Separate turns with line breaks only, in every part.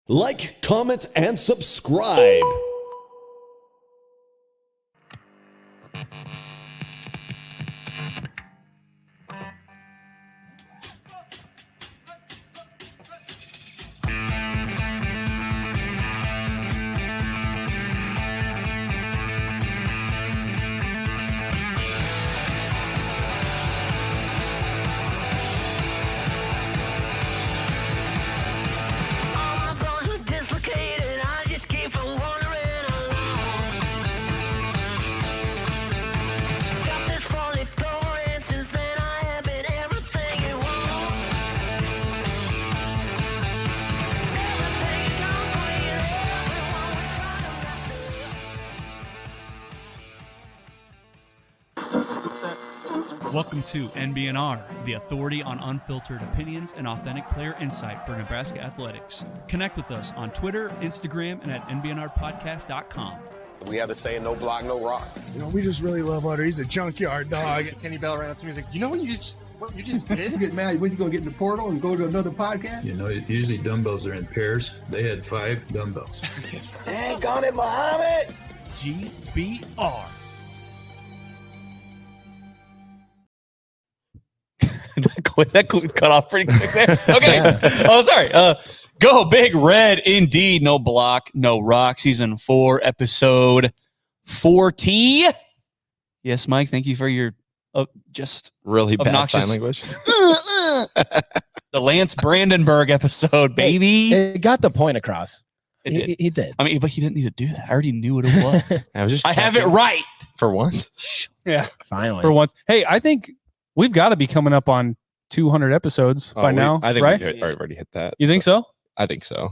Like, comment, and subscribe.
Welcome to NBNR, the authority on unfiltered opinions and authentic player insight for Nebraska athletics. Connect with us on Twitter, Instagram, and at NBNRPodcast.com.
We have the saying, no block, no rock.
You know, we just really love Otter. He's a junkyard dog.
Kenny Bell ran up to me. He's like, you know what you just did?
You get mad when you go get in the portal and go to another podcast?
You know, usually dumbbells are in pairs. They had 5 dumbbells.
Dang on it, Muhammad!
GBR.
That cut off pretty quick there. Okay. Oh, sorry. Go Big Red, indeed. No block, no rock. Season 4, episode 40. Yes, Mike. Thank you for your just
really
obnoxious
bad sign language.
The Lance Brandenburg episode, baby.
It got the point across.
It did.
He did.
I mean, but he didn't need to do that. I already knew what it was. I have it right
for once.
Yeah, finally.
For once. Hey, I think we've got to be coming up on 200 episodes by now,
I think
right?
we already hit that.
You think so?
I think so.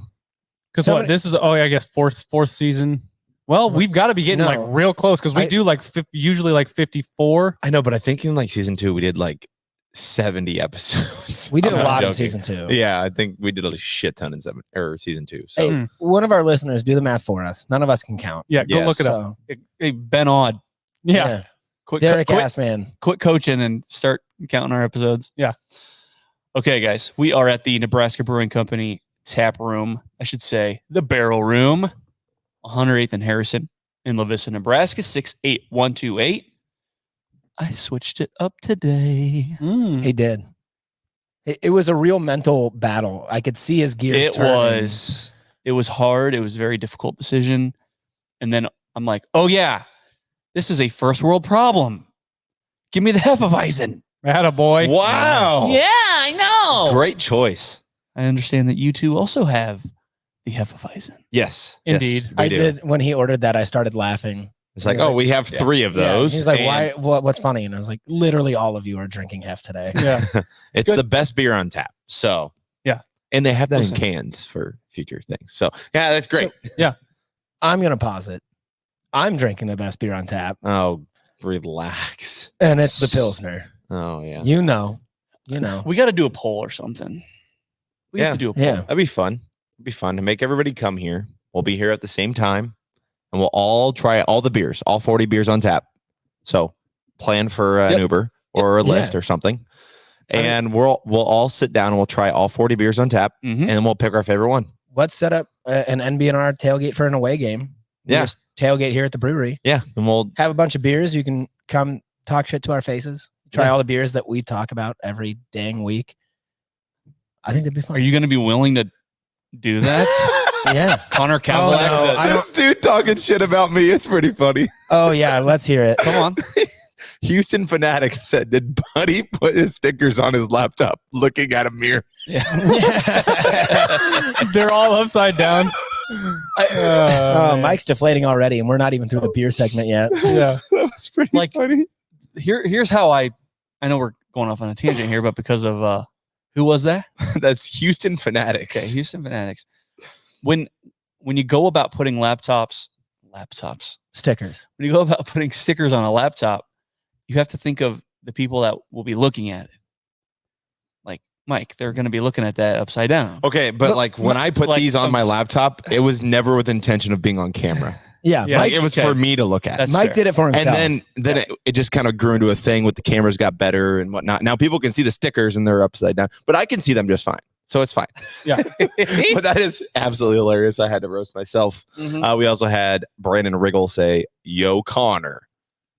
Because what? This is, I guess fourth season. Well, we've got to be getting like real close because we do like usually like 54.
I know, but I think in like season 2 we did like 70 episodes.
We did a lot in season 2.
Yeah, I think we did a shit ton in season 2. So
hey, one of our listeners, do the math for us. None of us can count.
Yeah, go look it up.
Hey, Ben Odd.
Yeah. Derek Assman.
Quit coaching and start counting our episodes.
Yeah.
Okay, guys. We are at the Nebraska Brewing Company tap room. I should say the barrel room. 108th and Harrison in La Vista, Nebraska. 68128. I switched it up today.
He did. It was a real mental battle. I could see his gears turning.
It was hard. It was a very difficult decision. And then I'm like, oh, yeah. This is a first world problem. Give me the Hefeweizen.
Attaboy.
Wow.
Yeah, I know.
Great choice.
I understand that you two also have the Hefeweizen.
Yes.
Indeed.
Yes,
I did. When he ordered that, I started laughing.
It's like, we have 3 of those.
Yeah. He's like, why? What's funny? And I was like, literally all of you are drinking Hef today.
Yeah.
It's the best beer on tap. So,
yeah.
And they have that in cans for future things. So, yeah, that's great.
So, yeah.
I'm going to pause it. I'm drinking the best beer on tap.
Oh, relax.
And it's the Pilsner.
Oh, yeah.
You know.
We got to do a poll or something. We have to do a poll.
Yeah.
That'd be fun. It'd be fun to make everybody come here. We'll be here at the same time. And we'll all try all the beers, all 40 beers on tap. So plan for an Uber or a Lyft or something. And we'll all sit down and we'll try all 40 beers on tap. And then we'll pick our favorite one.
Let's set up an NBNR tailgate for an away game.
Yeah.
Just tailgate here at the brewery.
Yeah. And we'll
have a bunch of beers. You can come talk shit to our faces. Try all the beers that we talk about every dang week. I think that'd be fun.
Are you going to be willing to do that?
Yeah.
Connor Cavalier.
This dude talking shit about me. It's pretty funny.
Oh, yeah. Let's hear it.
Come on.
Houston Fanatic said, did Buddy put his stickers on his laptop looking at a mirror?
Yeah.
They're all upside down.
Mike's deflating already, and we're not even through the beer segment yet.
Yeah.
That was pretty funny.
Here's how I know we're going off on a tangent here, but because of who was that?
That's Houston Fanatics.
Okay, Houston Fanatics. When you go about putting
stickers,
when you go about putting stickers on a laptop, you have to think of the people that will be looking at it. Like Mike, they're going to be looking at that upside down.
Okay, but like when I put these on my laptop, it was never with intention of being on camera.
Yeah,
Mike, it was for me to look at.
That's Mike did it for himself.
And then it just kind of grew into a thing with the cameras got better and whatnot. Now people can see the stickers and they're upside down, but I can see them just fine. So it's fine.
Yeah.
But that is absolutely hilarious. I had to roast myself. We also had Brandon Riggle say, "Yo, Connor."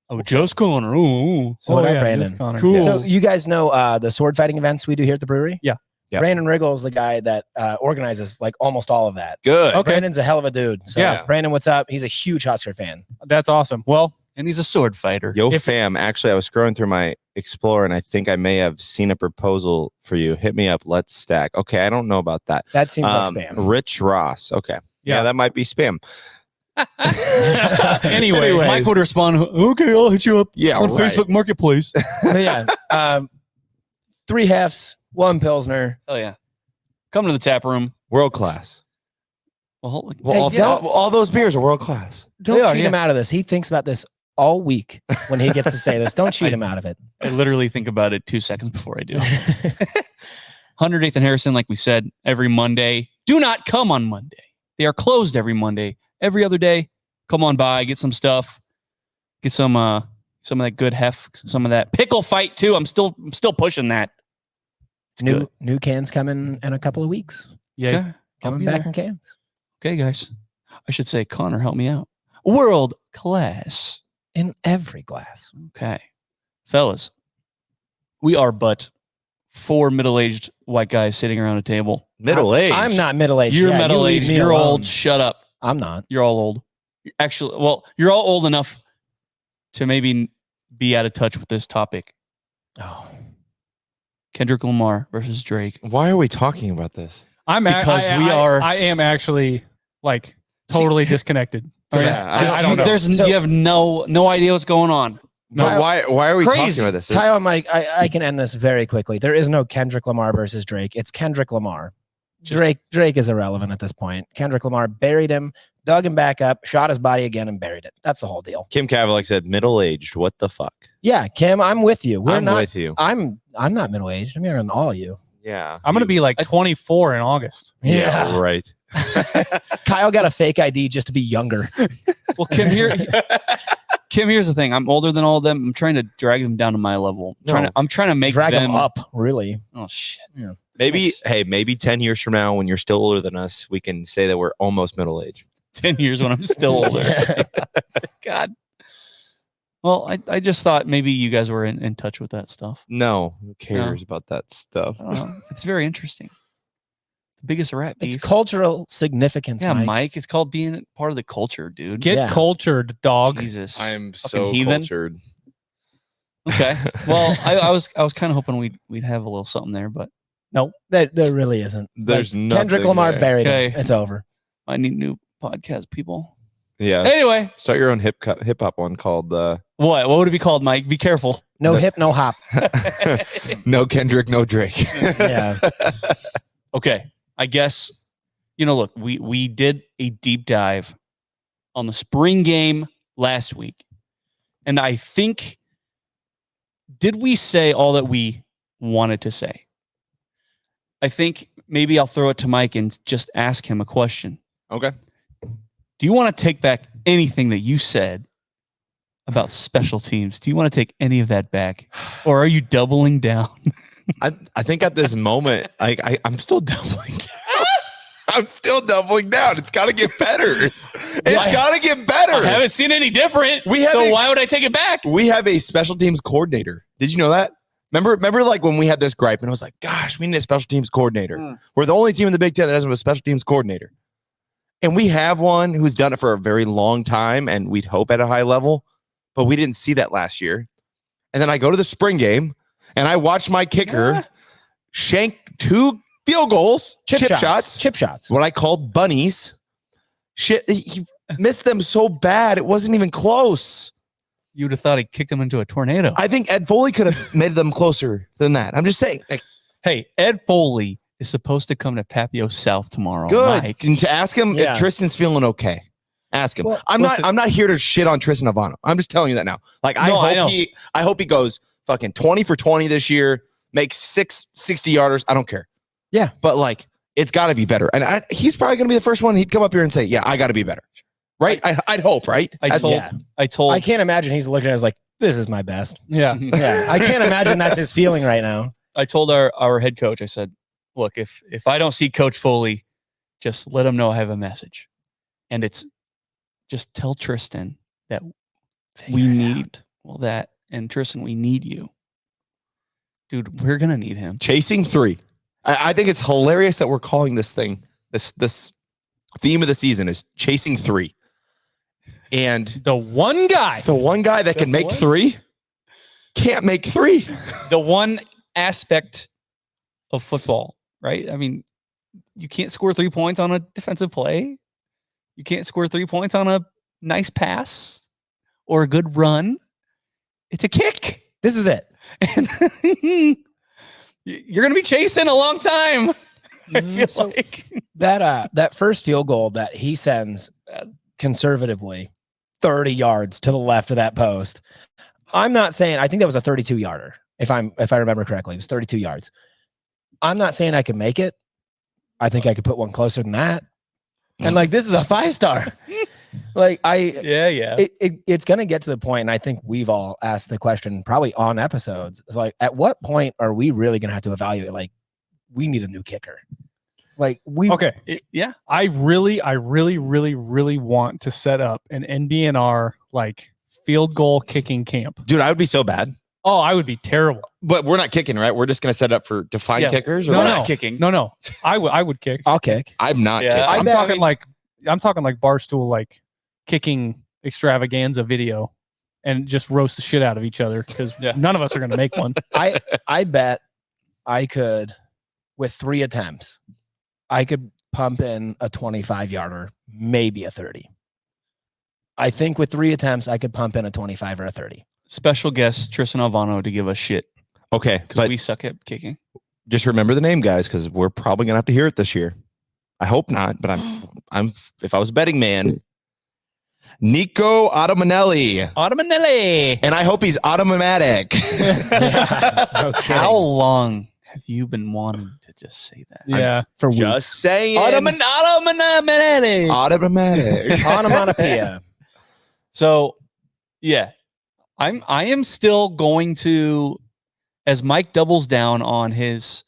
Oh, Joe's Connor. Ooh.
So what up, Brandon?
Cool.
So you guys know the sword fighting events we do here at the brewery?
Yeah.
Yep.
Brandon Riggle is the guy that organizes like almost all of that.
Good.
Okay.
Brandon's a hell of a dude. So
Yeah.
Brandon, what's up? He's a huge Husker fan.
That's awesome. Well,
And he's a sword fighter.
Yo, fam. Actually, I was scrolling through my Explorer, and I think I may have seen a proposal for you. Hit me up. Let's stack. Okay, I don't know about that.
That seems like spam.
Rich Ross. Okay. Yeah, that might be spam.
Anyway, Mike would respond, "Okay, I'll hit you up on Facebook Marketplace."
But yeah. 3 halves, 1 Pilsner.
Oh, yeah. Come to the tap room.
World class.
Well,
all those beers are world class.
Don't cheat him out of this. He thinks about this all week when he gets to say this. Don't cheat him out of it.
I literally think about it 2 seconds before I do. 108th and Harrison, like we said, every Monday. Do not come on Monday. They are closed every Monday. Every other day, come on by, get some stuff, get some of that good hef, some of that pickle fight too. I'm still pushing that. It's
new cans coming in a couple of weeks.
Yeah, okay.
Coming back in cans.
Okay, guys. I should say, Connor, help me out. World class
in every glass.
Okay, fellas, we are but 4 middle-aged white guys sitting around a table.
Middle-aged?
I'm not middle-aged.
You're middle-aged. You're old. Shut up.
I'm not.
You're all old. Actually, well, you're all old enough to maybe be out of touch with this topic.
Oh.
Kendrick Lamar versus Drake.
Why are we talking about this?
I am actually like totally disconnected.
I don't know. You have no idea what's going on.
No,
Kyle,
why are we talking about this?
Kyle and Mike, I can end this very quickly. There is no Kendrick Lamar versus Drake. It's Kendrick Lamar. Drake is irrelevant at this point. Kendrick Lamar buried him, dug him back up, shot his body again, and buried it. That's the whole deal.
Kim Cavalick said, "Middle-aged. What the fuck?"
Yeah, Kim, I'm with you.
I'm with you.
I'm not middle-aged. I'm younger than all of you.
Yeah,
I'm gonna be like 24 in August.
Yeah,
right.
Kyle got a fake ID just to be younger.
Well, Kim, here's the thing. I'm older than all of them. I'm trying to drag them down to my level. I'm trying to make
drag
them
up. Really?
Oh shit.
Yeah.
Maybe 10 years from now, when you're still older than us, we can say that we're almost middle-aged.
10 years when I'm still older. God. Well, I just thought maybe you guys were in touch with that stuff.
No, who cares about that stuff?
I don't know. It's very interesting. The biggest rat beef.
It's cultural significance.
Yeah,
Mike.
It's called being part of the culture, dude.
Get cultured, dog.
Jesus.
I'm so
heathen.
cultured.
Okay. Well, I was kind of hoping we'd have a little something there, but
no, there really isn't.
There's nothing.
Kendrick Lamar
there.
buried him. It's over.
I need new podcast people.
Yeah.
Anyway,
start your own hip hop one called
What would it be called, Mike? Be careful.
No hip, no hop.
No Kendrick, no Drake.
Yeah.
Okay. I guess, look, we did a deep dive on the spring game last week. And I think, did we say all that we wanted to say? I think maybe I'll throw it to Mike and just ask him a question.
Okay.
Do you want to take back anything that you said about special teams? Do you want to take any of that back? Or are you doubling down?
I think at this moment, I'm still doubling down. I'm still doubling down. It's got to get better. It's got to get better.
I haven't seen any different. Why would I take it back?
We have a special teams coordinator. Did you know that? Remember like when we had this gripe and I was like, gosh, we need a special teams coordinator. We're the only team in the Big Ten that doesn't have a special teams coordinator. And we have one who's done it for a very long time and we'd hope at a high level, but we didn't see that last year. And then I go to the spring game and I watch my kicker shank 2 field goals, chip shots, what I called bunnies. Shit, he missed them so bad, it wasn't even close.
You would have thought he kicked them into a tornado.
I think Ed Foley could have made them closer than that. I'm just saying.
Hey, Ed Foley is supposed to come to Papio South tomorrow.
Good.
Mike.
And to ask him if Tristan's feeling okay. Ask him.
Well,
I'm not here to shit on Tristan Avano. I'm just telling you that now. Like I hope he goes fucking 20 for 20 this year, makes 60 yarders. I don't care.
Yeah.
But like it's got to be better. And he's probably going to be the first one. He'd come up here and say, "Yeah, I got to be better." Right? I'd hope, right?
I
can't imagine he's looking at us like, this is my best.
Yeah.
Yeah. I can't imagine that's his feeling right now.
I told our head coach, I said, look, if I don't see Coach Foley, just let him know I have a message. And it's just tell Tristan that we need that. And Tristan, we need you. Dude, we're going to need him.
Chasing 3. I think it's hilarious that we're calling this thing, this theme of the season is Chasing 3. And
the one guy
that can make 3 can't make 3.
The one aspect of football, right? I mean, you can't score 3 points on a defensive play. You can't score 3 points on a nice pass or a good run. It's a kick.
This is it.
And you're going to be chasing a long time. I feel like
that first field goal that he sends conservatively 30 yards to the left of that post. I'm not saying, I think that was a 32 yarder. If I remember correctly, it was 32 yards. I'm not saying I could make it. I think I could put one closer than that. And like, this is a 5-star. Like it's going to get to the point. And I think we've all asked the question probably on episodes. It's like, at what point are we really going to have to evaluate? Like, we need a new kicker. Like
I really want to set up an NBNR like field goal kicking camp.
Dude, I would be so bad.
Oh, I would be terrible.
But we're not kicking, right? We're just going to set up for find kickers. Or
no,
not kicking.
No. I would kick.
I'll kick.
I'm not kicking.
I'm talking like Barstool, like kicking extravaganza video and just roast the shit out of each other because none of us are going to make one.
I bet I could, with 3 attempts, I could pump in a 25-yarder, maybe a 30. I think with 3 attempts, I could pump in a 25 or a 30.
Special guest Tristan Alvano to give us shit.
Okay,
because we suck at kicking.
Just remember the name, guys, because we're probably gonna have to hear it this year. I hope not, but I'm. If I was a betting man, Nico Automanelli, and I hope he's automatic.
How long have you been wanting to just say that?
Yeah,
for weeks.
Just saying.
Automatic.
Onomatopoeia.
So, yeah. I am still going to, as Mike doubles down on his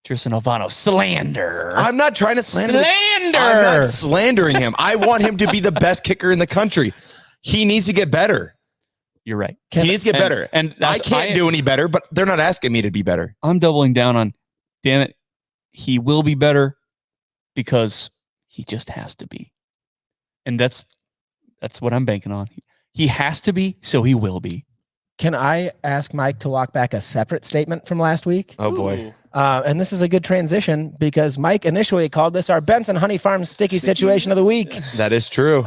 Tristan Alvano slander.
I'm not trying to slander. I'm not slandering him. I want him to be the best kicker in the country. He needs to get better.
You're right.
He needs to get better.
And
I can't do any better, but they're not asking me to be better.
I'm doubling down on, damn it, he will be better because he just has to be. And that's what I'm banking on. He has to be, so he will be.
Can I ask Mike to walk back a separate statement from last week?
Oh, boy.
And this is a good transition because Mike initially called this our Benson Honey Farms sticky situation of the week.
That is true.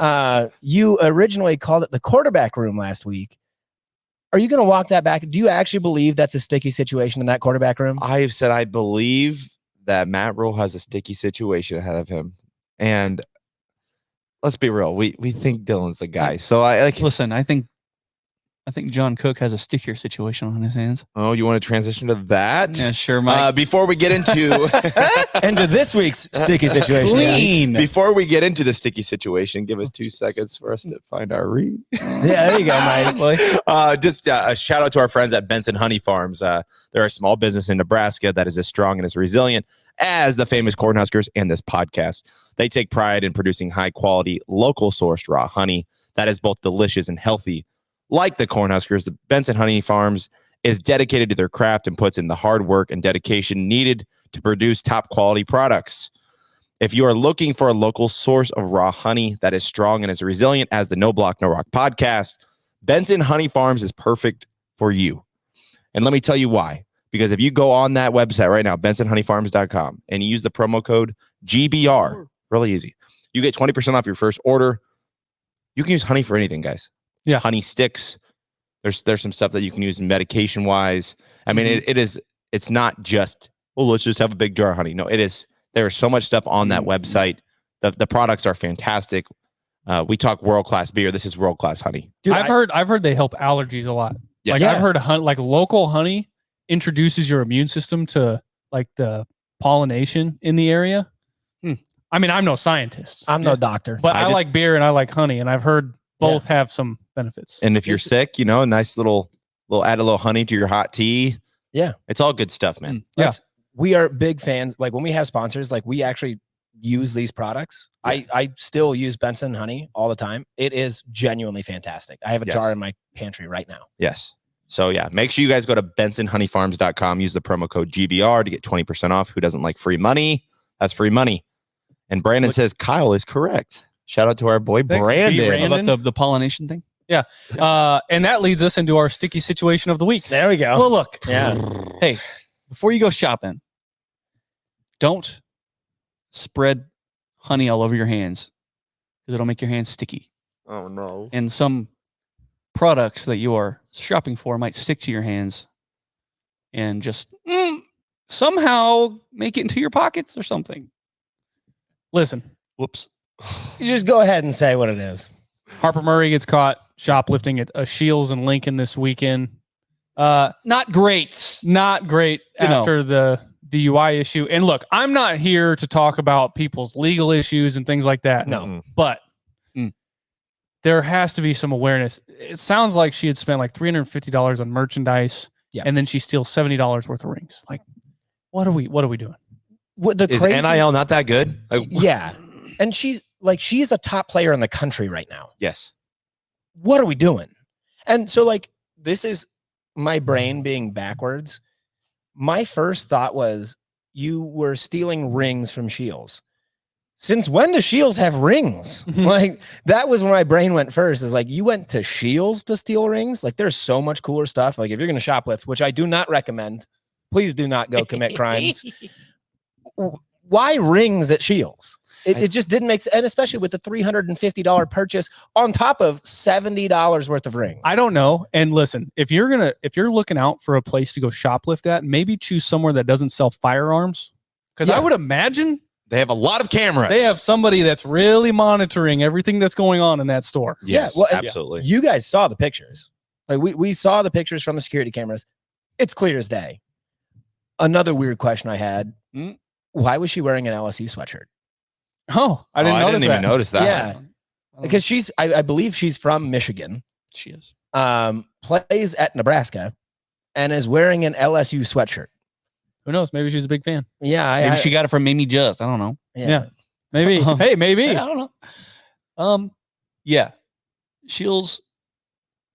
You originally called it the quarterback room last week. Are you going to walk that back? Do you actually believe that's a sticky situation in that quarterback room?
I've said I believe that Matt Rule has a sticky situation ahead of him. And let's be real. We think Dylan's the guy. So
listen, I think John Cook has a stickier situation on his hands.
Oh, you want to transition to that?
Yeah, sure, Mike.
Before we get into
this week's sticky situation.
Before we get into the sticky situation, give us 2 seconds for us to find our read.
Yeah, there you go, Mike.
Just a shout out to our friends at Benson Honey Farms. They're a small business in Nebraska that is as strong and as resilient as the famous Cornhuskers and this podcast. They take pride in producing high quality, local sourced raw honey that is both delicious and healthy. Like the Cornhuskers, the Benson Honey Farms is dedicated to their craft and puts in the hard work and dedication needed to produce top quality products. If you are looking for a local source of raw honey that is strong and as resilient as the No Block, No Rock podcast, Benson Honey Farms is perfect for you. And let me tell you why. Because if you go on that website right now, bensonhoneyfarms.com, and you use the promo code GBR, really easy, you get 20% off your first order. You can use honey for anything, guys.
Yeah.
Honey sticks. There's some stuff that you can use medication wise. I mean, it's not just, let's just have a big jar of honey. No, it is. There's so much stuff on that website. The products are fantastic. We talk world-class beer. This is world-class honey.
Dude, I've heard they help allergies a lot. Yeah. I've heard local honey introduces your immune system to like the pollination in the area. I mean, I'm no scientist.
I'm no doctor.
But I like beer and I like honey, and I've heard both have some benefits.
And if you're sick, a nice little add a little honey to your hot tea.
Yeah.
It's all good stuff, man.
we are big fans. Like when we have sponsors, like we actually use these products.
Yeah.
I still use Benson Honey all the time. It is genuinely fantastic. I have a jar in my pantry right now.
Yes. So yeah, make sure you guys go to bensonhoneyfarms.com. Use the promo code GBR to get 20% off. Who doesn't like free money? That's free money. And Brandon says Kyle is correct. Shout out to our boy Brandon.
About the pollination thing.
Yeah. And that leads us into our sticky situation of the week.
There we go.
Well, look.
Yeah.
Hey, before you go shopping, don't spread honey all over your hands because it'll make your hands sticky.
Oh no.
And some products that you are shopping for might stick to your hands and just somehow make it into your pockets or something.
Listen.
Whoops.
You just go ahead and say what it is.
Harper Murray gets caught shoplifting at a Shields and Lincoln this weekend.
Not great.
Not great after the DUI issue. And look, I'm not here to talk about people's legal issues and things like that.
No.
But there has to be some awareness. It sounds like she had spent like $350 on merchandise, and then she steals $70 worth of rings. Like, what are we doing?
Is NIL not that good? Like,
yeah. And she's a top player in the country right now.
yes.
What are we doing? And so like, this is my brain being backwards. My first thought was you were stealing rings from Shields. Since when does Shields have rings? Like that was where my brain went first, is like, you went to Shields to steal rings? Like there's so much cooler stuff. Like if you're going to shoplift, which I do not recommend, please do not go commit crimes. Why rings at Shields? It just didn't make sense. And especially with the $350 purchase on top of $70 worth of rings.
I don't know. And listen, if you're looking out for a place to go shoplift at, maybe choose somewhere that doesn't sell firearms. Because I would imagine
they have a lot of cameras.
They have somebody that's really monitoring everything that's going on in that store.
Yes,
well,
absolutely.
You guys saw the pictures. Like we saw the pictures from the security cameras. It's clear as day. Another weird question I had. Why was she wearing an LSU sweatshirt?
Oh, I didn't
even notice that.
Yeah. Because I believe she's from Michigan.
She is.
Plays at Nebraska and is wearing an LSU sweatshirt.
Who knows? Maybe she's a big fan.
Yeah.
Maybe she got it from Mamie Just. I don't know.
Yeah. Maybe. Hey, maybe.
I don't know. Yeah. Shields,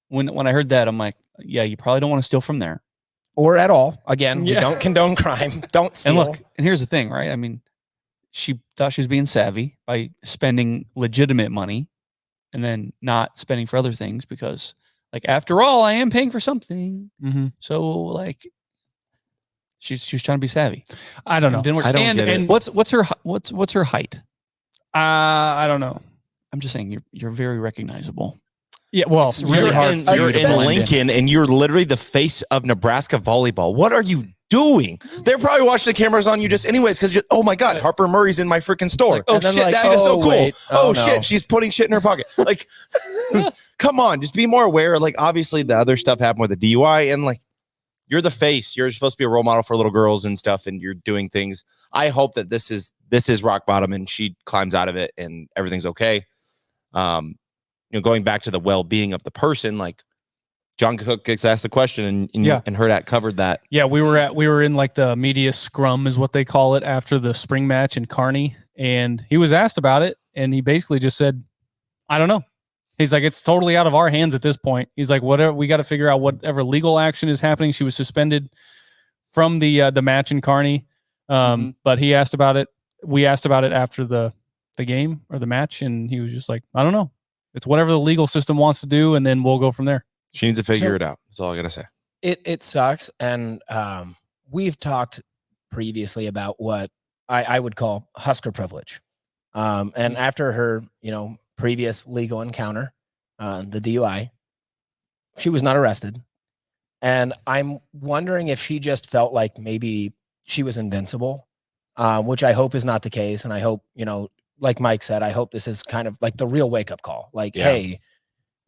when I heard that, I'm like, yeah, you probably don't want to steal from there.
Or at all. Again, we don't condone crime. Don't steal.
And look, and here's the thing, right? I mean, she thought she was being savvy by spending legitimate money and then not spending for other things because, like, after all, I am paying for something. So, like, she's trying to be savvy.
I don't know.
Didn't work.
I don't get
it. What's her height?
I don't know.
I'm just saying you're very recognizable.
Yeah, well,
it's really hard.
You're in Lincoln, and you're literally the face of Nebraska volleyball. What are you doing? They're probably watching the cameras on you just anyways because oh my god, Harper Murray's in my freaking store.
Like, oh shit,
like,
that is so cool.
Wait,
oh
no.
shit, she's putting shit in her pocket. Like, come on, just be more aware. Like, obviously, the other stuff happened with the DUI, and like, you're the face. You're supposed to be a role model for little girls and stuff, and you're doing things. I hope that this is rock bottom, and she climbs out of it, and everything's okay. Going back to the well-being of the person, like John Cook gets asked the question, and Hurrdat covered that.
Yeah, we were in like the media scrum is what they call it after the spring match in Kearney, and he was asked about it, and he basically just said, "I don't know." He's like, "It's totally out of our hands at this point." He's like, "Whatever, we got to figure out whatever legal action is happening." She was suspended from the match in Kearney, but he asked about it. We asked about it after the game or the match, and he was just like, "I don't know. It's whatever the legal system wants to do, and then we'll go from there."
She needs to figure it out. That's all I gotta say.
It sucks, and we've talked previously about what I would call Husker privilege. And after her, previous legal encounter, the DUI, she was not arrested, and I'm wondering if she just felt like maybe she was invincible, which I hope is not the case, and I hope like Mike said, I hope this is kind of like the real wake-up call. Like, hey,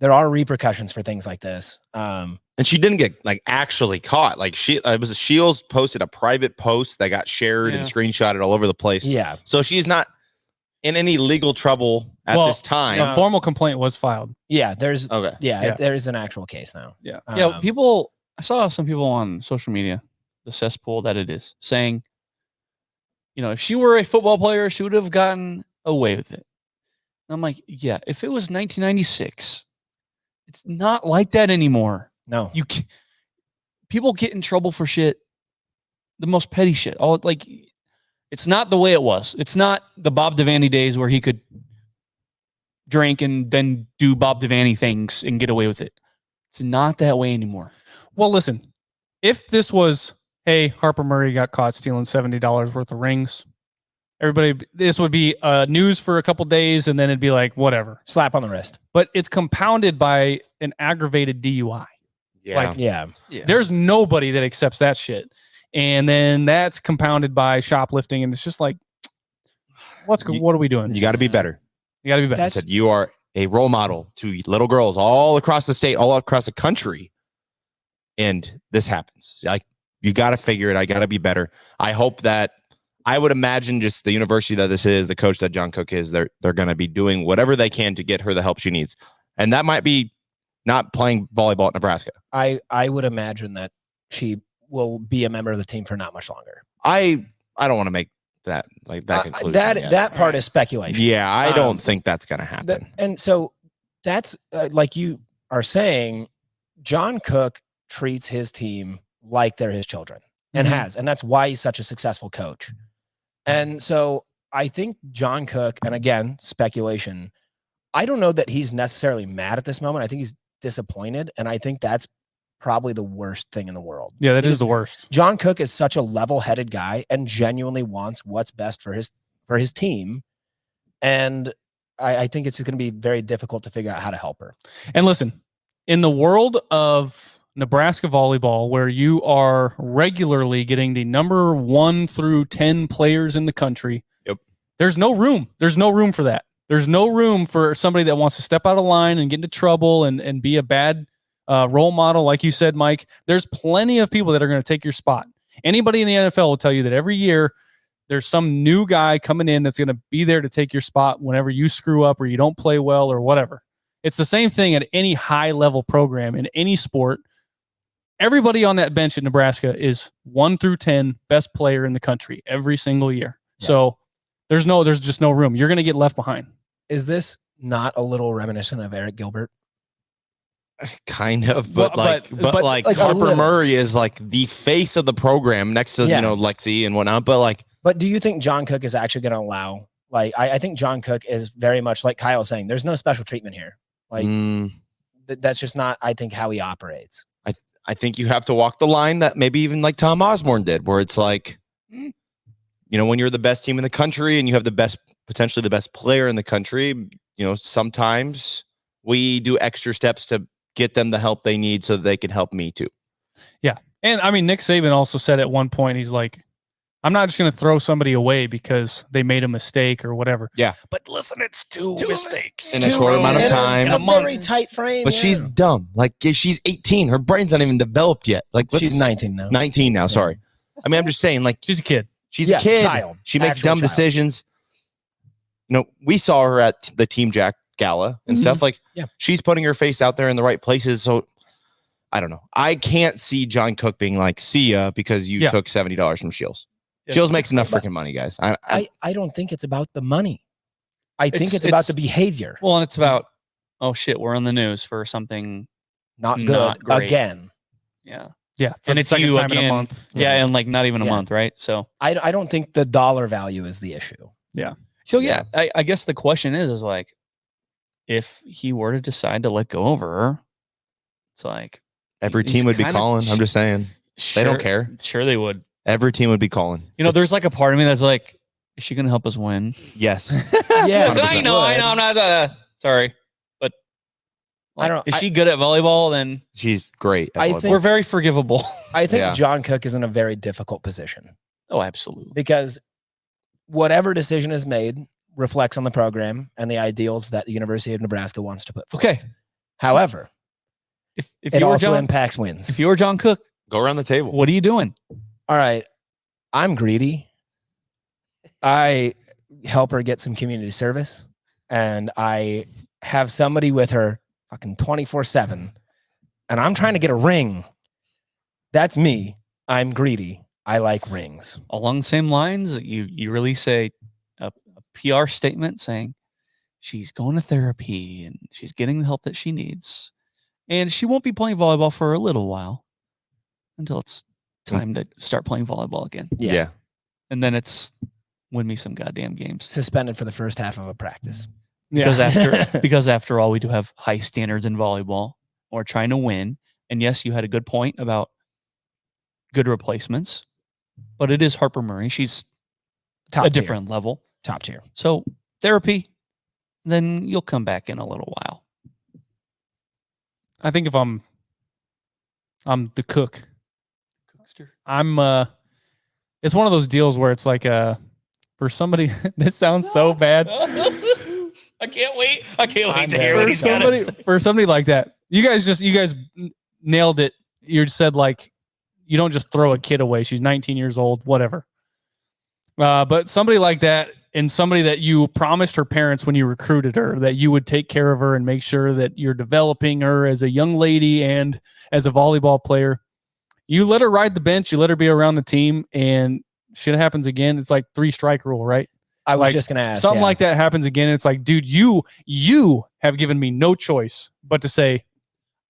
there are repercussions for things like this.
And she didn't get like actually caught. Like it was Shields posted a private post that got shared and screenshotted all over the place.
Yeah.
So she's not in any legal trouble at this time.
A formal complaint was filed.
Yeah. There's
okay.
There's an actual case now.
Yeah.
People. I saw some people on social media, the cesspool that it is, saying if she were a football player, she would have gotten away with it. And I'm like, yeah, if it was 1996, it's not like that anymore.
No.
People get in trouble for shit, the most petty shit. It's not the way it was. It's not the Bob Devaney days where he could drink and then do Bob Devaney things and get away with it. It's not that way anymore.
Well, listen, if this was, hey, Harper Murray got caught stealing $70 worth of rings, this would be news for a couple days, and then it'd be like, whatever.
Slap on the wrist.
But it's compounded by an aggravated DUI.
Yeah.
There's nobody that accepts that shit. And then that's compounded by shoplifting, and it's just like, what are we doing?
You got to be better.
You got to be better.
I said you are a role model to little girls all across the state, all across the country. And this happens. You got to figure it. I got to be better. I hope that I would imagine just the university that this is, the coach that John Cook is, they're going to be doing whatever they can to get her the help she needs. And that might be not playing volleyball at Nebraska.
I would imagine that she will be a member of the team for not much longer.
I don't want to make that conclusion.
That part is speculation.
Yeah, I don't think that's going to happen.
And so that's like you are saying, John Cook treats his team like they're his children and has, and that's why he's such a successful coach. And so I think John Cook, and again, speculation, I don't know that he's necessarily mad at this moment. I think he's disappointed, and I think that's probably the worst thing in the world.
Yeah, that is the worst.
John Cook is such a level-headed guy and genuinely wants what's best for his team. And I think it's going to be very difficult to figure out how to help her.
And listen, in the world of Nebraska volleyball, where you are regularly getting the number 1 through 10 players in the country, there's no room. There's no room for that. There's no room for somebody that wants to step out of line and get into trouble and be a bad role model. Like you said, Mike, there's plenty of people that are going to take your spot. Anybody in the NFL will tell you that every year there's some new guy coming in that's going to be there to take your spot whenever you screw up or you don't play well or whatever. It's the same thing at any high-level program in any sport. Everybody on that bench at Nebraska is 1 through 10 best player in the country every single year. Yeah. So there's just no room. You're going to get left behind.
Is this not a little reminiscent of Eric Gilbert?
Kind of, but Harper Murray is like the face of the program next to Lexi and whatnot. But
do you think John Cook is actually going to allow? I think John Cook is very much like Kyle saying. There's no special treatment here. That's just not, I think, how he operates.
I think you have to walk the line that maybe even like Tom Osborne did, where it's like, when you're the best team in the country and you have potentially the best player in the country, sometimes we do extra steps to get them the help they need so that they can help me too.
Yeah. And I mean, Nick Saban also said at one point, he's like, I'm not just going to throw somebody away because they made a mistake or whatever.
Yeah.
But listen, it's two mistakes
in a short amount of time.
In a very tight frame.
But she's dumb. Like, she's 18. Her brain's not even developed yet. Like,
she's 19 now.
19 now, sorry. I mean, I'm just saying, like,
she's a kid.
She's a kid.
Child.
She makes dumb decisions. We saw her at the Team Jack Gala and stuff. Like, she's putting her face out there in the right places. So, I don't know. I can't see John Cook being like, see ya, because you took $70 from Shields. Shields makes enough freaking money, guys.
I don't think it's about the money. I think it's about the behavior.
Well, and it's about, oh shit, we're on the news for something
not good again.
Yeah.
Yeah.
And it's you again. In a month. Yeah. And like not even a month, right? So
I don't think the dollar value is the issue.
Yeah.
So I guess the question is like, if he were to decide to let go of her, it's like
every team would be calling. I'm just saying. They don't care.
Sure they would.
Every team would be calling.
There's like a part of me that's like, is she going to help us win?
Yes.
Yeah.
I know. I'm not sorry. But if she's good at volleyball, then
she's great.
I think
we're very forgivable.
I think John Cook is in a very difficult position.
Oh, absolutely.
Because whatever decision is made reflects on the program and the ideals that the University of Nebraska wants to put forward.
Okay.
However,
if
it also impacts wins.
If you were John Cook,
go around the table.
What are you doing?
All right. I'm greedy. I help her get some community service, and I have somebody with her fucking 24/7, and I'm trying to get a ring. That's me. I'm greedy. I like rings.
Along the same lines, you release a PR statement saying she's going to therapy and she's getting the help that she needs. And she won't be playing volleyball for a little while until it's time to start playing volleyball again.
Yeah.
And then it's win me some goddamn games.
Suspended for the first half of a practice.
Because after all, we do have high standards in volleyball. We're trying to win. And yes, you had a good point about good replacements, but it is Harper Murray. She's a different level.
Top tier.
So therapy, then you'll come back in a little while.
I think if I'm the cook, it's one of those deals where it's like for somebody, this sounds so bad.
I can't wait to hear what he's
somebody for somebody like that. You guys nailed it. You said like you don't just throw a kid away. She's 19 years old, whatever. But somebody like that, and somebody that you promised her parents when you recruited her that you would take care of her and make sure that you're developing her as a young lady and as a volleyball player. You let her ride the bench, you let her be around the team, and shit happens again. It's like 3-strike rule, right?
I was just gonna ask.
Something like that happens again. It's like, dude, you have given me no choice but to say,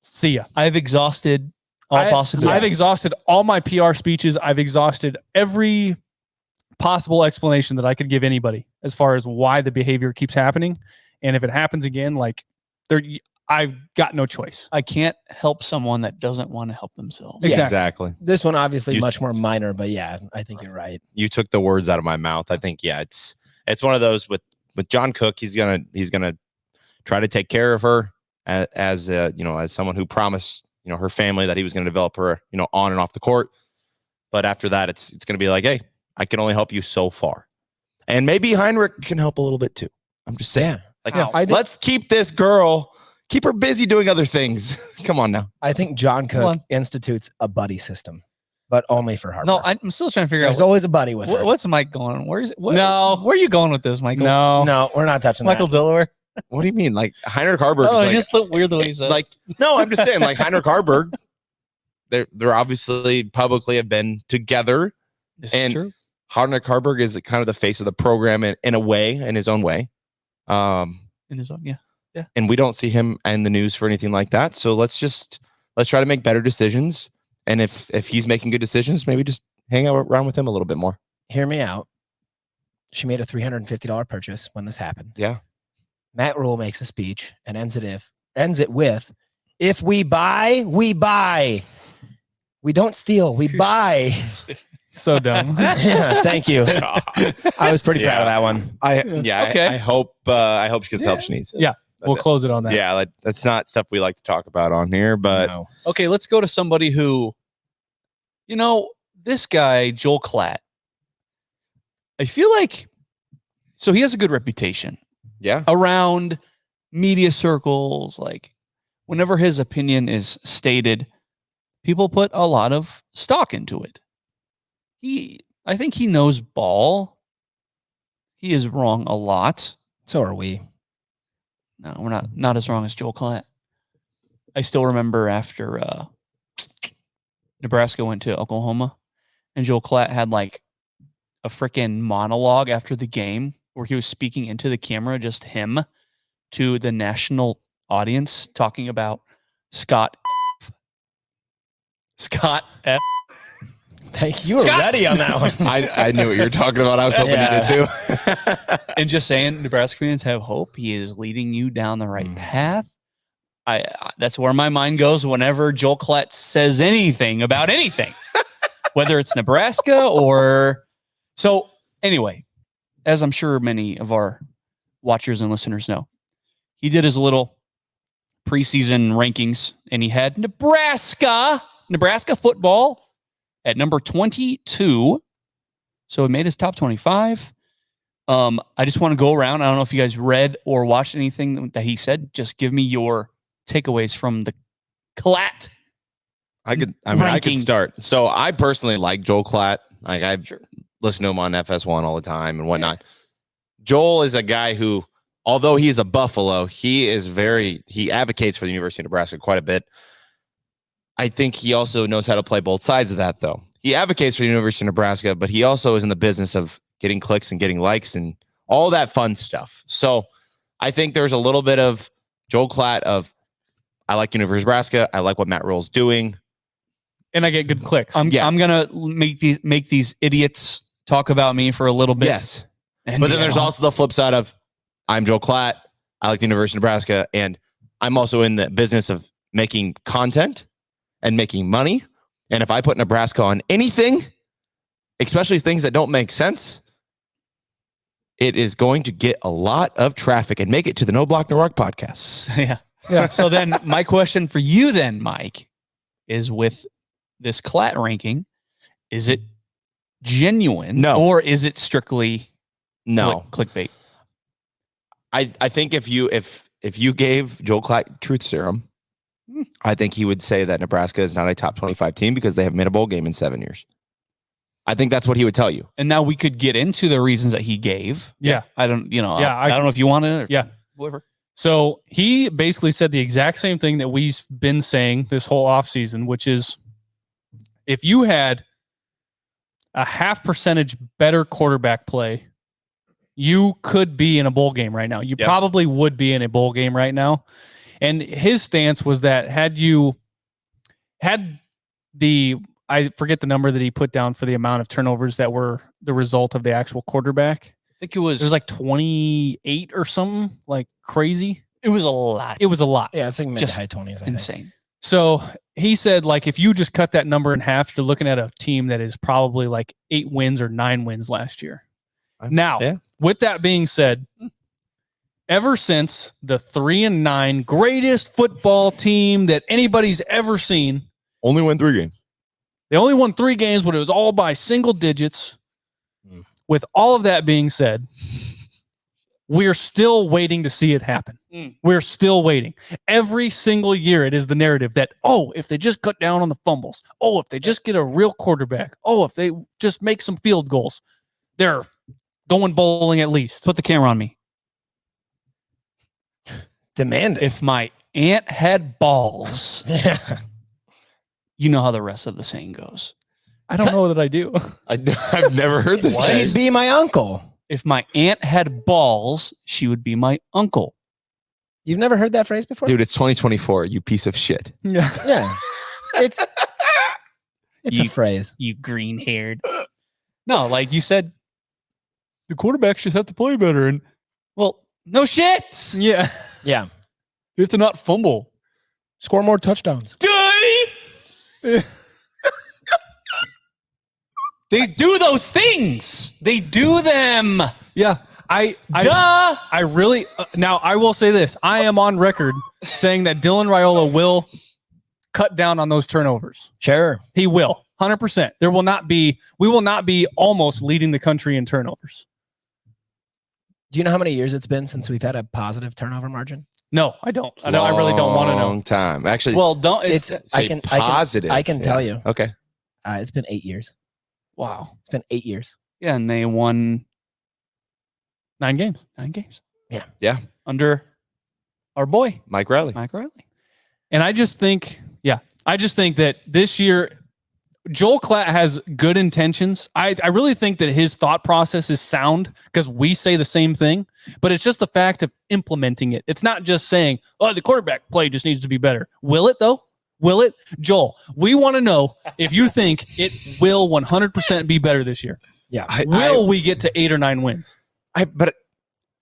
see ya.
I've exhausted all possibilities.
I've exhausted all my PR speeches. I've exhausted every possible explanation that I could give anybody as far as why the behavior keeps happening. And if it happens again, like I've got no choice.
I can't help someone that doesn't want to help themselves.
Exactly.
This one obviously much more minor, but yeah, I think you're right.
You took the words out of my mouth. I think, yeah, it's one of those with John Cook. He's gonna try to take care of her as someone who promised, her family that he was going to develop her, on and off the court. But after that, it's going to be like, hey, I can only help you so far. And maybe Heinrich can help a little bit too. I'm just saying. Let's keep this girl, keep her busy doing other things. Come on now.
I think John Cook institutes a buddy system, but only for Harper.
No, I'm still trying to figure out.
There's always a buddy with her.
What's Mike going? Where is it? No. Where are you going with this, Michael?
No, we're not touching
Michael Delaware.
What do you mean? Like Heinrich Harburg?
Oh, it just looked weird the way he said.
No, I'm just saying, like Heinrich Harburg, they're obviously publicly have been together.
This is true.
Heinrich Harburg is kind of the face of the program in a way, in his own way.
In his own, yeah.
And we don't see him in the news for anything like that. So let's try to make better decisions. And if he's making good decisions, maybe just hang out around with him a little bit more.
Hear me out. She made a $350 purchase when this happened.
Yeah.
Matt Rule makes a speech and ends it with, if we buy, we buy. We don't steal, we buy.
So dumb.
Yeah, thank you. I was pretty proud of that one.
Okay. I hope she gets the help she needs.
Yeah. We'll close it on that.
Yeah, that's not stuff we like to talk about on here, but
No.
Okay, let's go to somebody who, this guy, Joel Klatt. I feel like, so he has a good reputation.
Yeah.
Around media circles, like whenever his opinion is stated, people put a lot of stock into it. I think he knows ball. He is wrong a lot.
So are we.
No, we're not as wrong as Joel Klatt. I still remember after Nebraska went to Oklahoma, and Joel Klatt had like a freaking monologue after the game where he was speaking into the camera, just him, to the national audience, talking about Scott F.
Thank you. You were ready on that one.
I knew what you were talking about. I was hoping you did too.
And just saying, Nebraska fans have hope. He is leading you down the right path. That's where my mind goes whenever Joel Klatt says anything about anything, whether it's Nebraska or so. Anyway, as I'm sure many of our watchers and listeners know, he did his little preseason rankings, and he had Nebraska football at number 22. So it made his top 25. I just want to go around. I don't know if you guys read or watched anything that he said. Just give me your takeaways from the Klatt.
I could start. So I personally like Joel Klatt. Like I listen to him on FS1 all the time and whatnot. Yeah. Joel is a guy who, although he's a Buffalo, he advocates for the University of Nebraska quite a bit. I think he also knows how to play both sides of that, though. he advocates for the University of Nebraska, but he also is in the business of getting clicks and getting likes and all that fun stuff. So I think there's a little bit of Joel Klatt of, I like University of Nebraska. I like what Matt Rule's doing.
And I get good clicks.
I'm gonna make these idiots talk about me for a little bit.
Yes. But then there's also the flip side of, I'm Joel Klatt. I like the University of Nebraska. And I'm also in the business of making content and making money. And if I put Nebraska on anything, especially things that don't make sense, it is going to get a lot of traffic and make it to the No Block No Rock podcast.
Yeah. So then my question for you then, Mike, is with this Klatt ranking, is it genuine?
No.
Or is it strictly clickbait?
I think if you gave Joel Klatt truth serum, I think he would say that Nebraska is not a top 25 team because they haven't made a bowl game in 7 years. I think that's what he would tell you.
And now we could get into the reasons that he gave.
Yeah.
I don't know if you want to.
Yeah.
Whatever.
So he basically said the exact same thing that we've been saying this whole offseason, which is if you had a 0.5% better quarterback play, you could be in a bowl game right now. You probably would be in a bowl game right now. And his stance was that had I forget the number that he put down for the amount of turnovers that were the result of the actual quarterback.
I think it was
like 28 or something, like crazy.
It was a lot.
Yeah, it's like mid to high 20s.
Insane.
So he said, like, if you just cut that number in half, you're looking at a team that is probably like 8 wins or 9 wins last year. Now, with that being said, ever since the 3-9 greatest football team that anybody's ever seen,
only won 3 games.
They only won 3 games, but it was all by single digits. With all of that being said, we're still waiting to see it happen. We're still waiting. Every single year, it is the narrative that, if they just cut down on the fumbles, if they just get a real quarterback, if they just make some field goals, they're going bowling at least.
Put the camera on me.
Demand it.
If my aunt had balls, you know how the rest of the saying goes.
I don't know that I do.
I've never heard this.
She'd be my uncle.
If my aunt had balls, she would be my uncle.
You've never heard that phrase before?
Dude, it's 2024, you piece of shit.
Yeah.
It's a phrase.
You green-haired. No, like you said, the quarterbacks just have to play better. And, well, no shit.
Yeah.
Yeah.
You have to not fumble.
Score more touchdowns.
They do those things. They do them.
Yeah. I really now I will say this. I am on record saying that Dylan Raiola will cut down on those turnovers.
Sure.
He will. 100%. We will not be almost leading the country in turnovers.
Do you know how many years it's been since we've had a positive turnover margin?
No, I don't. I really don't want to know.
Long time. Actually,
well, don't
positive.
I can tell you.
Okay.
It's been 8 years.
Wow.
It's been 8 years.
Yeah, and they won
9 games.
9 games.
Yeah.
Yeah.
Under our boy,
Mike Riley.
And I just think that this year, Joel Klatt has good intentions. I really think that his thought process is sound because we say the same thing, but it's just the fact of implementing it. It's not just saying, the quarterback play just needs to be better. Will it, though? Will it? Joel, we want to know if you think it will 100% be better this year.
Yeah.
Will we get to 8 or 9 wins?
But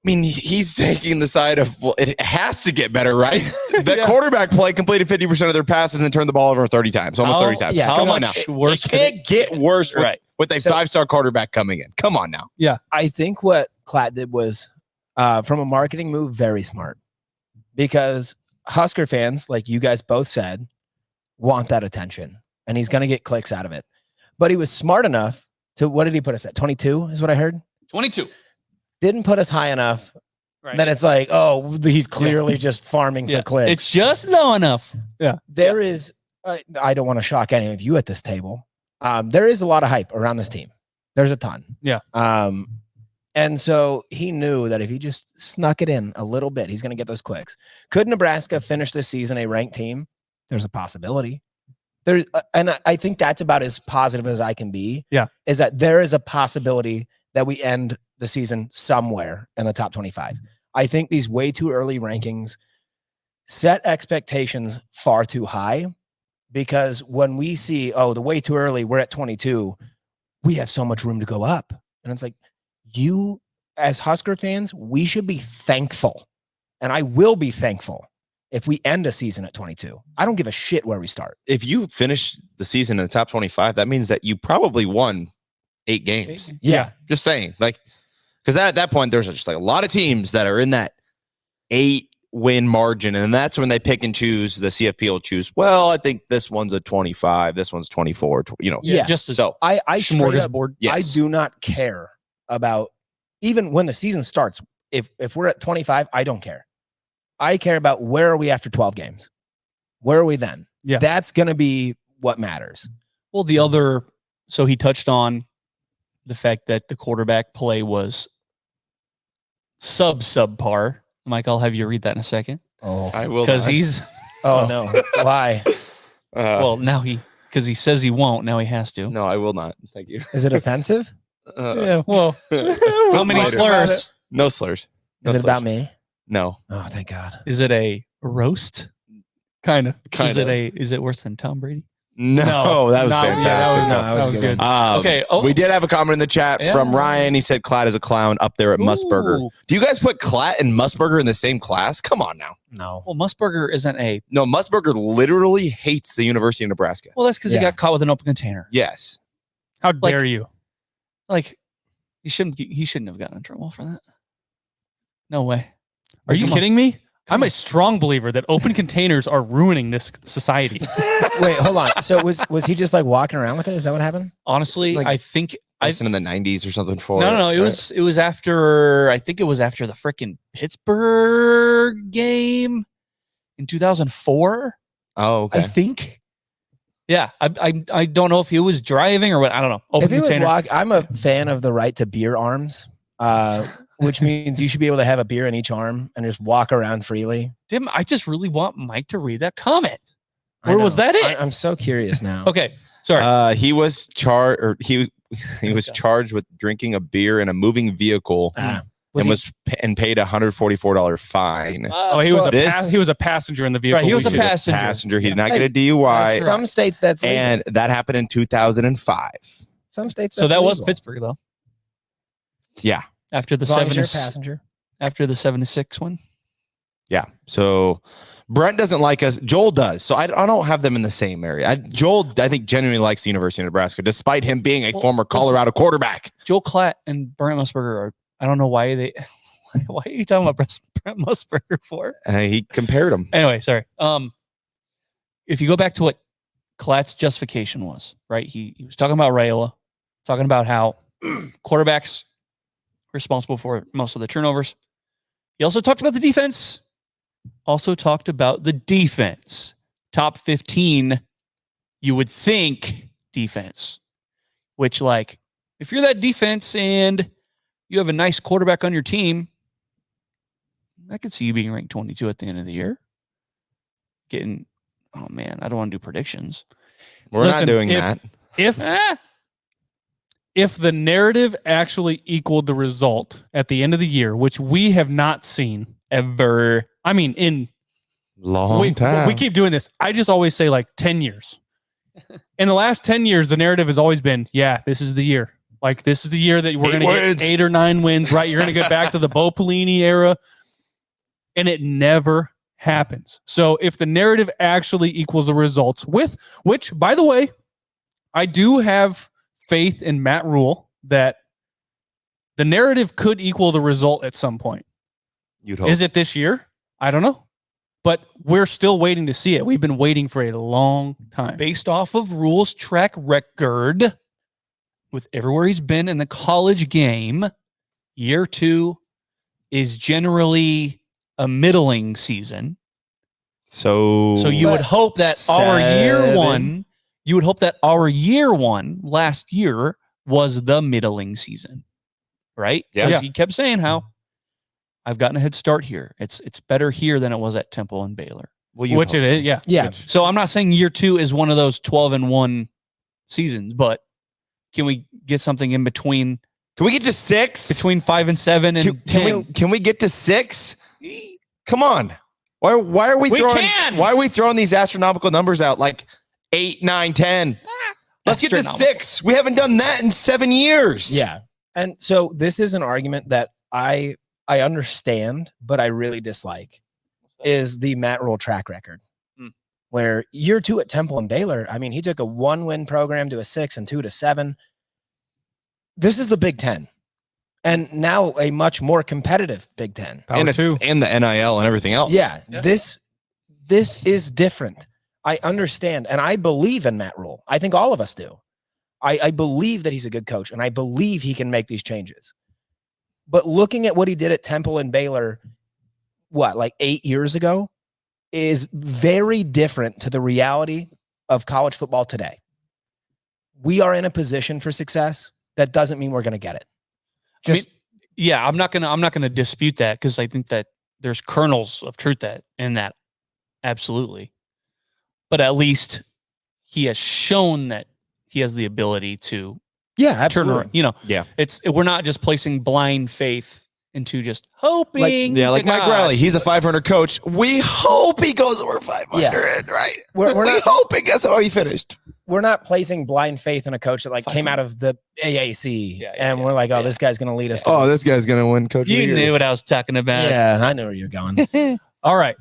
he's taking the side of, it has to get better, right? The quarterback play completed 50% of their passes and turned the ball over 30 times, almost 30 times.
Yeah,
Come on now.
Worse
it can't get worse with a 5-star quarterback coming in. Come on now.
Yeah.
I think what Klatt did was, from a marketing move, very smart. Because Husker fans, like you guys both said, want that attention. And he's going to get clicks out of it. But he was smart enough to, what did he put us at? 22 is what I heard?
22.
Didn't put us high enough.
Right.
Then it's like, he's clearly just farming for clicks.
It's just low enough.
Yeah.
There is, I don't want to shock any of you at this table. There is a lot of hype around this team. There's a ton.
Yeah.
And so he knew that if he just snuck it in a little bit, he's going to get those clicks. Could Nebraska finish this season a ranked team? There's a possibility. There, and I think that's about as positive as I can be.
Yeah.
Is that there is a possibility that we end the season somewhere in the top 25. I think these way too early rankings set expectations far too high, because when we see, the way too early, we're at 22, we have so much room to go up. And it's like, you as Husker fans, we should be thankful. And I will be thankful if we end a season at 22. I don't give a shit where we start.
If you finish the season in the top 25, that means that you probably won 8 games.
Yeah.
Just saying. Like, because at that point, there's just like a lot of teams that are in that 8-win margin. And that's when they pick and choose. The CFP will choose, well, I think this one's a 25, this one's 24,
Just
so
I
smorgasbord.
I do not care about, even when the season starts, if we're at 25, I don't care. I care about where are we after 12 games? Where are we then?
Yeah.
That's going to be what matters.
Well, so he touched on the fact that the quarterback play was subpar. Mike, I'll have you read that in a second.
Oh,
I will.
Because he's.
Oh, no. Why?
Well, now because he says he won't, now he has to.
No, I will not. Thank you.
Is it offensive?
Yeah, well,
how many slurs?
No slurs. No
Is it
slurs.
about me?
No.
Oh, thank God.
Is it a roast?
kind of.
Is it worse than Tom Brady?
No, that was fantastic.
That was good.
Okay.
We did have a comment in the chat from Ryan. He said Klatt is a clown up there at Musburger.
Ooh.
Do you guys put Klatt and Musburger in the same class? Come on now.
No.
Well, Musburger isn't a.
No, Musburger literally hates the University of Nebraska.
Well, that's because he got caught with an open container.
Yes.
How dare you?
Like, he shouldn't have gotten in trouble for that. No way.
Are you kidding me? I'm a strong believer that open containers are ruining this society.
Wait, hold on. So was he just like walking around with it? Is that what happened?
Honestly,
Like,
I think
in the 90s or something for
No. It was after. I think it was after the freaking Pittsburgh game in 2004.
Oh, okay.
I think. Yeah, I don't know if he was driving or what. I don't know. Open
If he was
container.
I'm a fan of the right to beer arms, which means you should be able to have a beer in each arm and just walk around freely.
Tim, I just really want Mike to read that comment.
I
Or
know.
was that it?
I'm so curious now.
Okay, sorry.
He was charged, or he was charged with drinking a beer in a moving vehicle, and paid a $144 fine.
Oh, he was a passenger in the vehicle.
Right, he was a
He was
passenger.
He did not get a DUI.
Some states that's legal.
And that happened in 2005.
Some states.
So
that's
that was
legal.
Pittsburgh, though.
Yeah.
After the
As long as
7
you're a passenger.
After the 7-6 one.
Yeah. So Brent doesn't like us. Joel does. So I don't have them in the same area. Joel, I think, genuinely likes the University of Nebraska, despite him being a former Colorado quarterback.
Joel Klatt and Brent Musburger are. I don't know why they. Why are you talking about Brent Musburger for?
He compared them.
Anyway, sorry. If you go back to what Klatt's justification was, right? He was talking about Raiola, talking about how quarterbacks responsible for most of the turnovers. He also talked about the defense. Top 15, you would think defense. Which, like, if you're that defense and you have a nice quarterback on your team, I could see you being ranked 22 at the end of the year. Oh man, I don't want to do predictions.
We're not doing that.
If the narrative actually equaled the result at the end of the year, which we have not seen ever, I mean, in
long time,
we keep doing this. I just always say like 10 years. In the last 10 years, the narrative has always been, yeah, this is the year. Like, this is the year that we're going to get 8 or 9 wins, right? You're going to get back to the Bo Pelini era. And it never happens. So if the narrative actually equals the results, which, by the way, I do have faith in Matt Rule that the narrative could equal the result at some point.
You'd hope.
Is it this year? I don't know. But we're still waiting to see it. We've been waiting for a long time.
Based off of Rule's track record with everywhere he's been in the college game, year 2 is generally a middling season.
So
you would hope that our year one last year was the middling season, right?
Yeah.
Because he kept saying how I've gotten a head start here. It's better here than it was at Temple and Baylor.
Well,
which it is. Yeah.
Yeah.
So I'm not saying year 2 is one of those 12-1 seasons, but can we get something in between?
Can we get to 6?
Between 5 and 7 and 10?
Can we get to 6? Come on. Why are we throwing these astronomical numbers out like 8, 9, 10? Let's get to 6. We haven't done that in 7 years.
Yeah. And so this is an argument that I understand, but I really dislike is the Matt Rule track record. Where year 2 at Temple and Baylor, I mean, he took a 1-win program to a 6 and 2 to 7. This is the Big Ten. And now a much more competitive Big Ten.
And the NIL and everything else.
Yeah. This is different. I understand. And I believe in Matt Rule. I think all of us do. I believe that he's a good coach, and I believe he can make these changes. But looking at what he did at Temple and Baylor, like 8 years ago, is very different to the reality of college football today. We are in a position for success. That doesn't mean we're going to get it.
I'm not gonna dispute that, because I think that there's kernels of truth in that, absolutely. But at least he has shown that he has the ability to turn around. We're not just placing blind faith into just hoping.
Like Mike Riley, he's a 500 coach. We hope he goes over 500, right?
We're
not hoping. Guess how he finished.
We're not placing blind faith in a coach that came out of the AAC, and we're like, this guy's going to lead us.
This guy's going to win coach.
You knew what I was talking about.
Yeah, I know where you're going.
All right.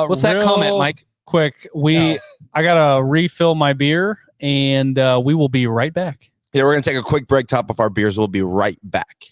What's that comment, Mike?
Quick, I gotta refill my beer, and we will be right back.
Yeah, we're gonna take a quick break, top of our beers. We'll be right back.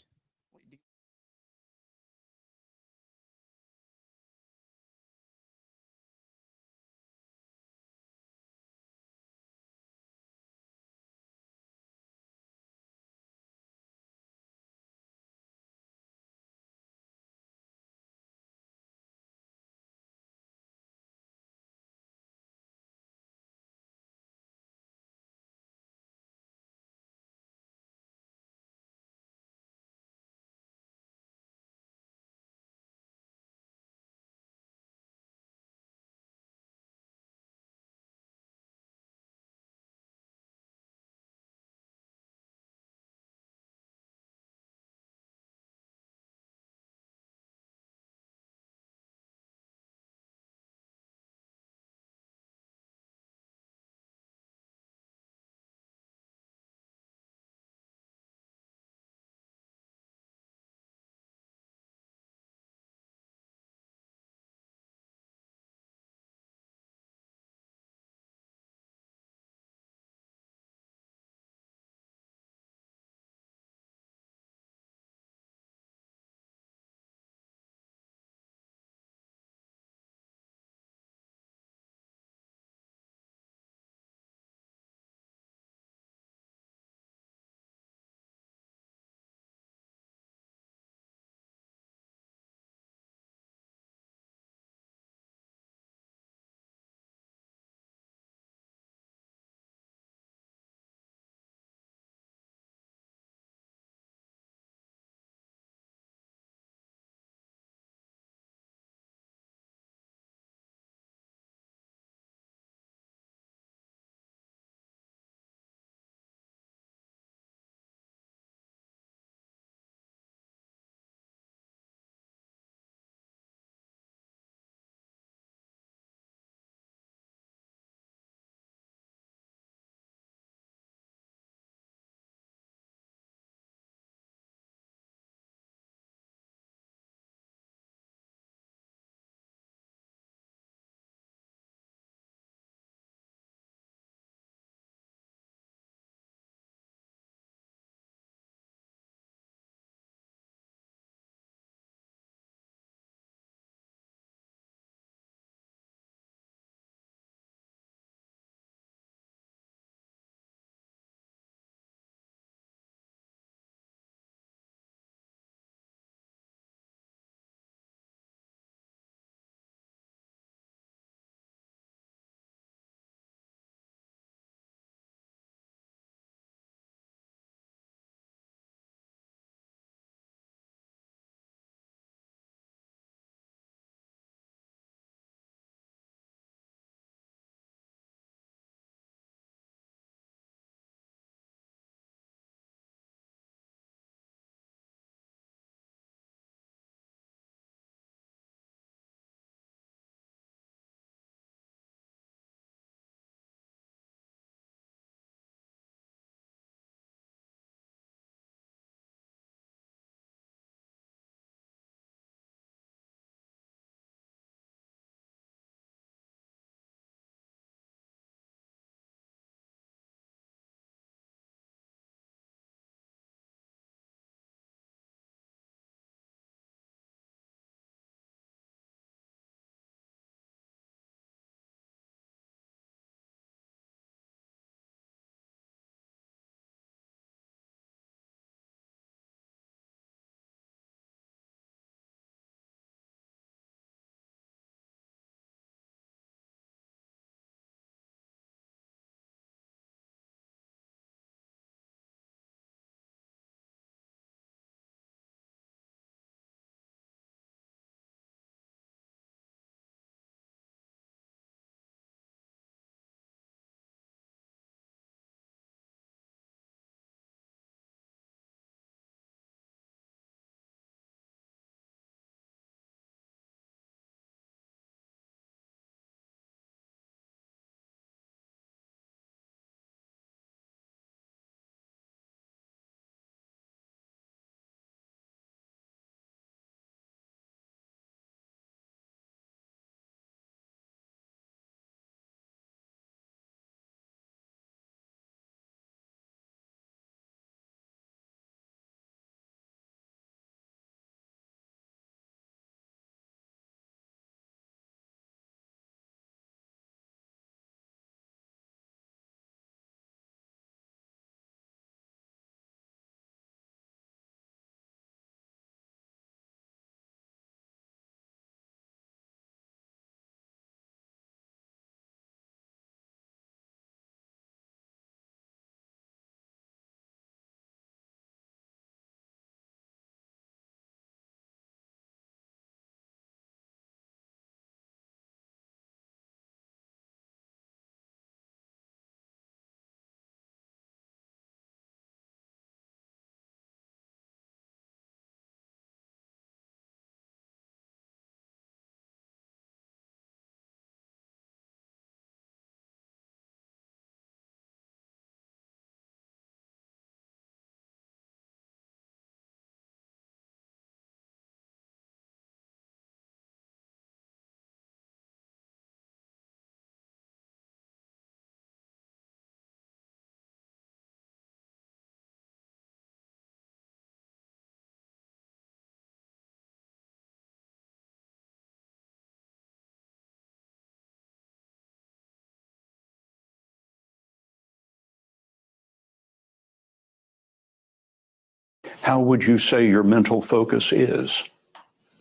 how would you say your mental focus is?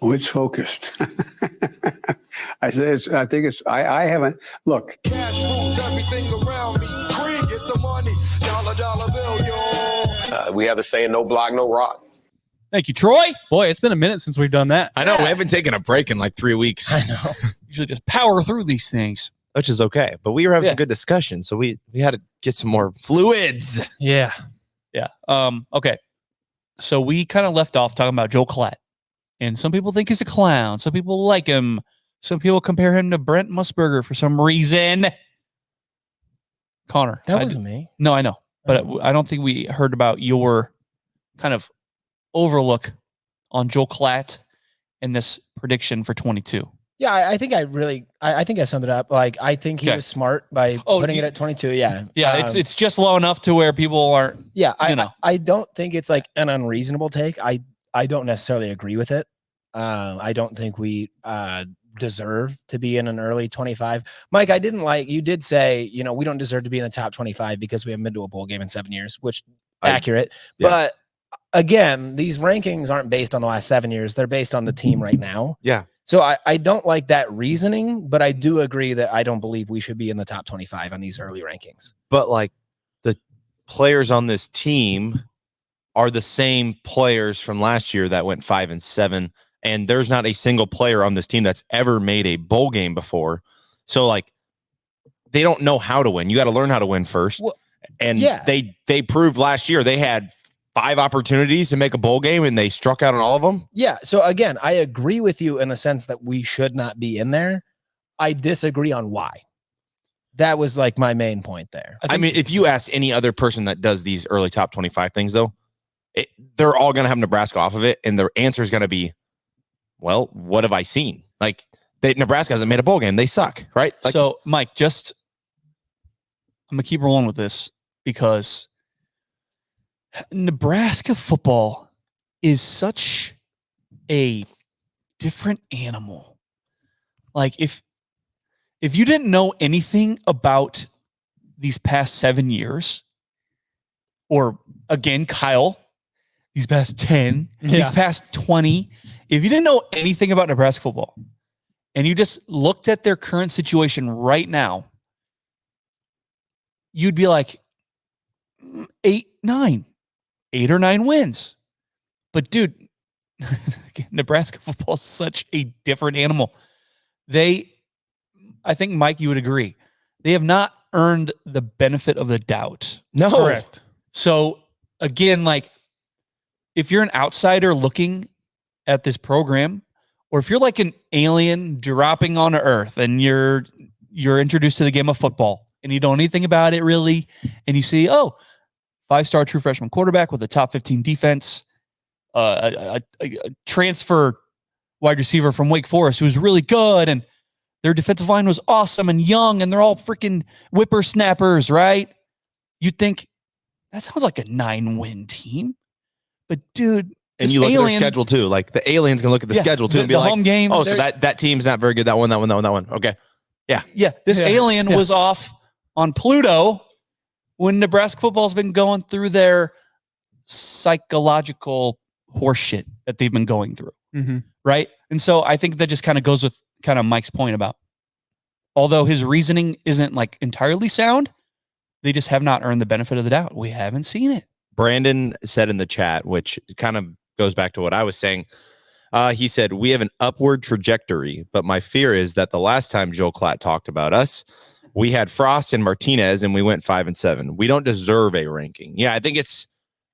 Oh, it's focused. I haven't, look.
Cash rules everything around me. Green, get the money. Dollar bill, yo. We have the saying, no block, no rock.
Thank you, Troy. Boy, it's been a minute since we've done that.
I know. We haven't taken a break in like 3 weeks.
I know.
Usually just power through these things.
Which is okay. But we were having some good discussion. So we had to get some more fluids.
Yeah. Yeah. Okay. So we kind of left off talking about Joel Klatt. And some people think he's a clown. Some people like him. Some people compare him to Brent Musburger for some reason. Connor.
That wasn't me.
No, I know. But I don't think we heard about your kind of overlook on Joel Klatt and this prediction for 22.
Yeah, I think I think I summed it up. Like, I think he was smart by putting it at 22. Yeah.
Yeah, it's just low enough to where people aren't.
Yeah, I don't think it's like an unreasonable take. I don't necessarily agree with it. I don't think we deserve to be in an early 25. Mike, you did say, we don't deserve to be in the top 25 because we haven't been to a bowl game in 7 years, which accurate. Yeah. But again, these rankings aren't based on the last 7 years. They're based on the team right now.
Yeah.
So I don't like that reasoning, but I do agree that I don't believe we should be in the top 25 on these early rankings.
But like the players on this team are the same players from last year that went 5 and 7. And there's not a single player on this team that's ever made a bowl game before. So like they don't know how to win. You got to learn how to win first. Well, and they proved last year they had 5 opportunities to make a bowl game and they struck out on all of them.
Yeah. So again, I agree with you in the sense that we should not be in there. I disagree on why. That was like my main point there.
I mean, if you ask any other person that does these early top 25 things though, they're all going to have Nebraska off of it. And their answer is going to be, well, what have I seen? Like Nebraska hasn't made a bowl game. They suck, right? Like,
so Mike, I'm going to keep rolling with this because Nebraska football is such a different animal. Like if you didn't know anything about these past 7 years, or again, Kyle, these past 10, these past 20, if you didn't know anything about Nebraska football and you just looked at their current situation right now, you'd be like 8 or 9 wins. But dude, Nebraska football is such a different animal. I think, Mike, you would agree. They have not earned the benefit of the doubt.
No.
Correct. So again, like if you're an outsider looking at this program, or if you're like an alien dropping on Earth and you're introduced to the game of football and you don't know anything about it really, and you see, 5-star true freshman quarterback with a top 15 defense, a transfer wide receiver from Wake Forest who's really good, and their defensive line was awesome and young, and they're all freaking whippersnappers, right? You'd think that sounds like a 9-win team, but dude.
And you look at their schedule too. Like the aliens can look at the schedule too and be like,
home games,
so that team's not very good. That one. Okay. Yeah.
Yeah. This alien was off on Pluto when Nebraska football's been going through their psychological horseshit that they've been going through.
Mm-hmm.
Right. And so I think that just kind of goes with kind of Mike's point about, although his reasoning isn't like entirely sound, they just have not earned the benefit of the doubt. We haven't seen it.
Brandon said in the chat, which kind of goes back to what I was saying. He said, we have an upward trajectory, but my fear is that the last time Joel Klatt talked about us, we had Frost and Martinez and we went 5 and 7. We don't deserve a ranking. Yeah, I think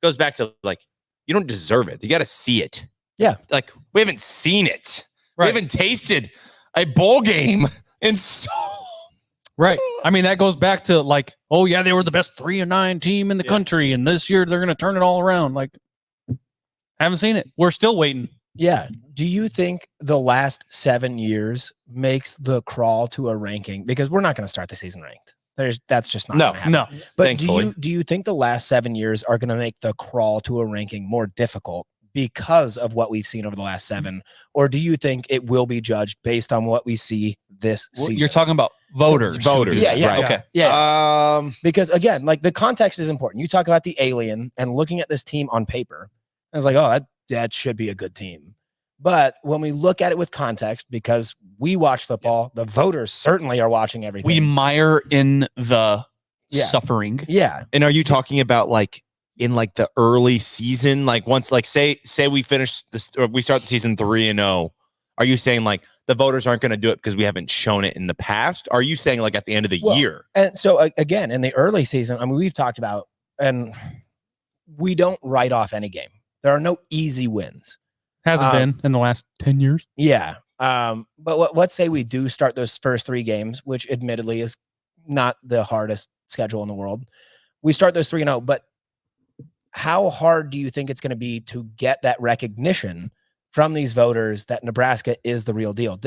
goes back to like, you don't deserve it. You got to see it.
Yeah.
Like we haven't seen it.
Right.
We haven't tasted a bowl game in so
Right. I mean, that goes back to like, oh yeah, they were the best 3-9 team in the country, and this year they're going to turn it all around. Like, haven't seen it. We're still waiting.
Yeah. Do you think the last 7 years makes the crawl to a ranking? Because we're not going to start the season ranked. That's just not going to happen.
No.
But do you think the last 7 years are going to make the crawl to a ranking more difficult because of what we've seen over the last 7? Or do you think it will be judged based on what we see this season?
You're talking about voters.
Yeah.
Right. Okay.
Yeah. Because again, like the context is important. You talk about the alien and looking at this team on paper. And it's like, oh, that should be a good team. But when we look at it with context, because we watch football, the voters certainly are watching everything.
We mire in the suffering.
Yeah.
And are you talking about like in like the early season, like once, like say we finish this, or we start the season 3-0? Are you saying like the voters aren't going to do it because we haven't shown it in the past? Are you saying like at the end of the year?
And so again, in the early season, I mean, we've talked about, and we don't write off any game. There are no easy wins.
Hasn't been in the last 10 years.
Yeah. But let's say we do start those first 3 games, which admittedly is not the hardest schedule in the world. We start those 3-0, but how hard do you think it's going to be to get that recognition from these voters that Nebraska is the real deal?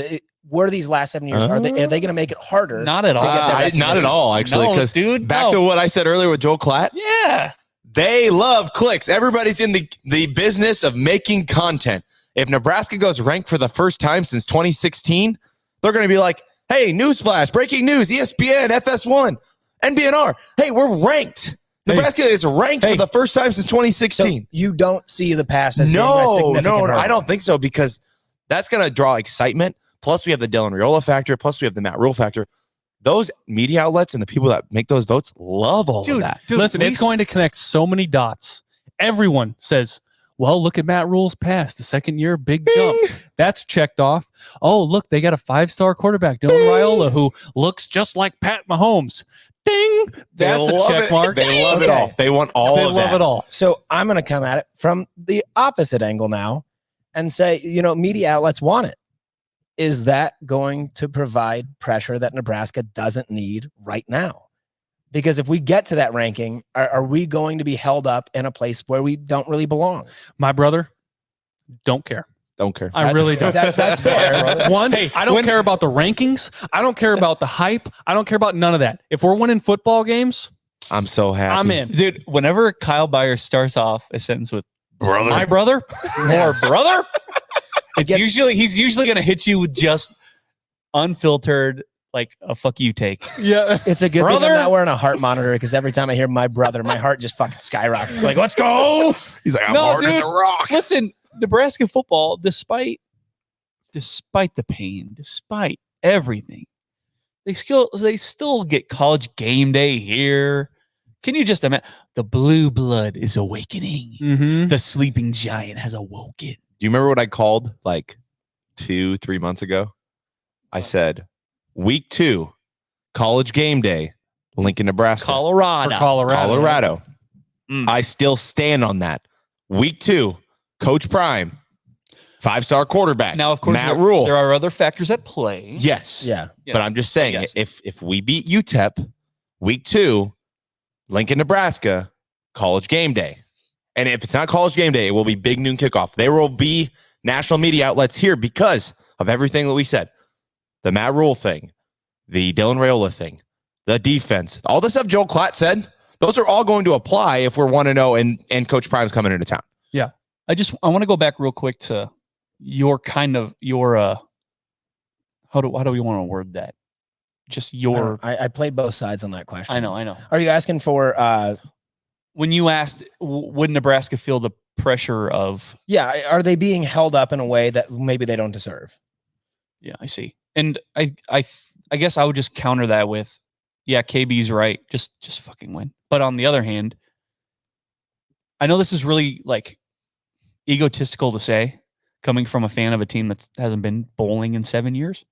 Were these last 7 years, are they going to make it harder?
Not at all.
Not at all, actually. Because back to what I said earlier with Joel Klatt.
Yeah.
They love clicks. Everybody's in the business of making content. If Nebraska goes ranked for the first time since 2016, they're going to be like, hey, newsflash, breaking news, ESPN, FS1, NBNR. Hey, we're ranked. Nebraska is ranked for the first time since 2016.
So you don't see the past as being a
No,
significant hurdle.
I don't think so, because that's going to draw excitement. Plus, we have the Dylan Raiola factor. Plus, we have the Matt Rule factor. Those media outlets and the people that make those votes love all of that.
Dude, listen, it's going to connect so many dots. Everyone says, well, look at Matt Rule's pass, the second year, big jump. That's checked off. Oh, look, they got a 5-star quarterback, Dylan Raiola, who looks just like Pat Mahomes. Ding! That's a check mark.
They love it all. They want all
They
of
love
that.
it all.
So I'm going to come at it from the opposite angle now and say, media outlets want it. Is that going to provide pressure that Nebraska doesn't need right now? Because if we get to that ranking, are we going to be held up in a place where we don't really belong?
My brother, don't care.
Don't care.
I really don't.
That's fair.
One, I don't care about the rankings. I don't care about the hype. I don't care about none of that. If we're winning football games,
I'm so happy.
I'm in.
Dude, whenever Kyle Byers starts off a sentence with
brother,
my brother, or brother, he's usually going to hit you with just unfiltered, like a fuck you take.
Yeah.
It's a good thing I'm not wearing a heart monitor, because every time I hear my brother, my heart just fucking skyrockets. It's like, let's go.
He's like, I'm hard as a rock.
Listen, Nebraska football, despite the pain, despite everything, they still get college game day here. Can you just imagine? The blue blood is awakening.
Mm-hmm.
The sleeping giant has awoken.
Do you remember what I called like 2-3 months ago? I said, week 2, college game day, Lincoln, Nebraska.
Colorado.
I still stand on that. Week 2, Coach Prime, 5-star quarterback.
Now, of course,
Matt Rule.
There are other factors at play.
Yes.
Yeah.
But I'm just saying,
Yes.
if we beat UTEP, week 2, Lincoln, Nebraska, college game day. And if it's not college game day, it will be big noon kickoff. There will be national media outlets here because of everything that we said. The Matt Rule thing, the Dylan Raiola thing, the defense, all the stuff Joel Klatt said, those are all going to apply if we're 1-0 and Coach Prime's coming into town.
Yeah. I want to go back real quick to your how do we want to word that? Just your
I played both sides on that question.
I know.
Are you asking for
when you asked would Nebraska feel the pressure of
are they being held up in a way that maybe they don't deserve?
Yeah, I see. And I guess I would just counter that with, yeah, KB's right. Just fucking win. But on the other hand, I know this is really like egotistical to say, coming from a fan of a team that hasn't been bowling in 7 years.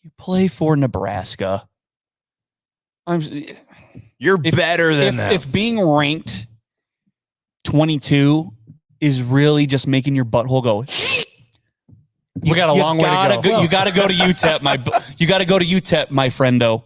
You play for Nebraska.
You're better than them.
If being ranked 22 is really just making your butthole go,
we got a long way to go.
You got to go to UTEP, You got to go to UTEP, my friendo.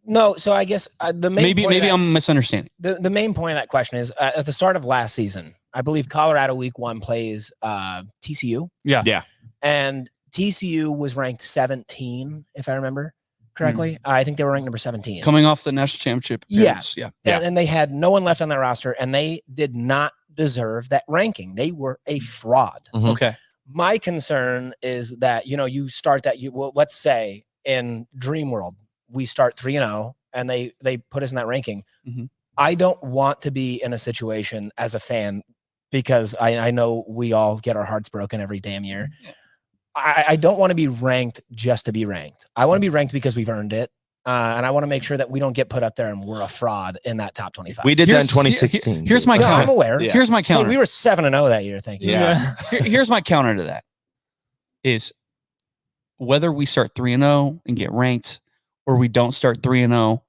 No, so I guess the main
maybe I'm misunderstanding.
The main point of that question is at the start of last season, I believe Colorado week 1 plays TCU.
Yeah.
And TCU was ranked 17, if I remember correctly. I think they were ranked number 17.
Coming off the national championship.
Yes.
Yeah.
And they had no one left on that roster, and they did not deserve that ranking. They were a fraud.
Mm-hmm.
Okay.
My concern is that, you start that, let's say in Dream World, we start 3-0 and they put us in that ranking.
Mm-hmm.
I don't want to be in a situation as a fan because I know we all get our hearts broken every damn year. I don't want to be ranked just to be ranked. I want to be ranked because we've earned it. And I want to make sure that we don't get put up there and we're a fraud in that top 25.
We did that in 2016.
Here's my counter.
I'm aware.
Yeah. Here's my counter.
Hey, we were 7-0 that year. Thank you.
Yeah.
Here's my counter to that is whether we start 3-0 and get ranked or we don't start 3-0,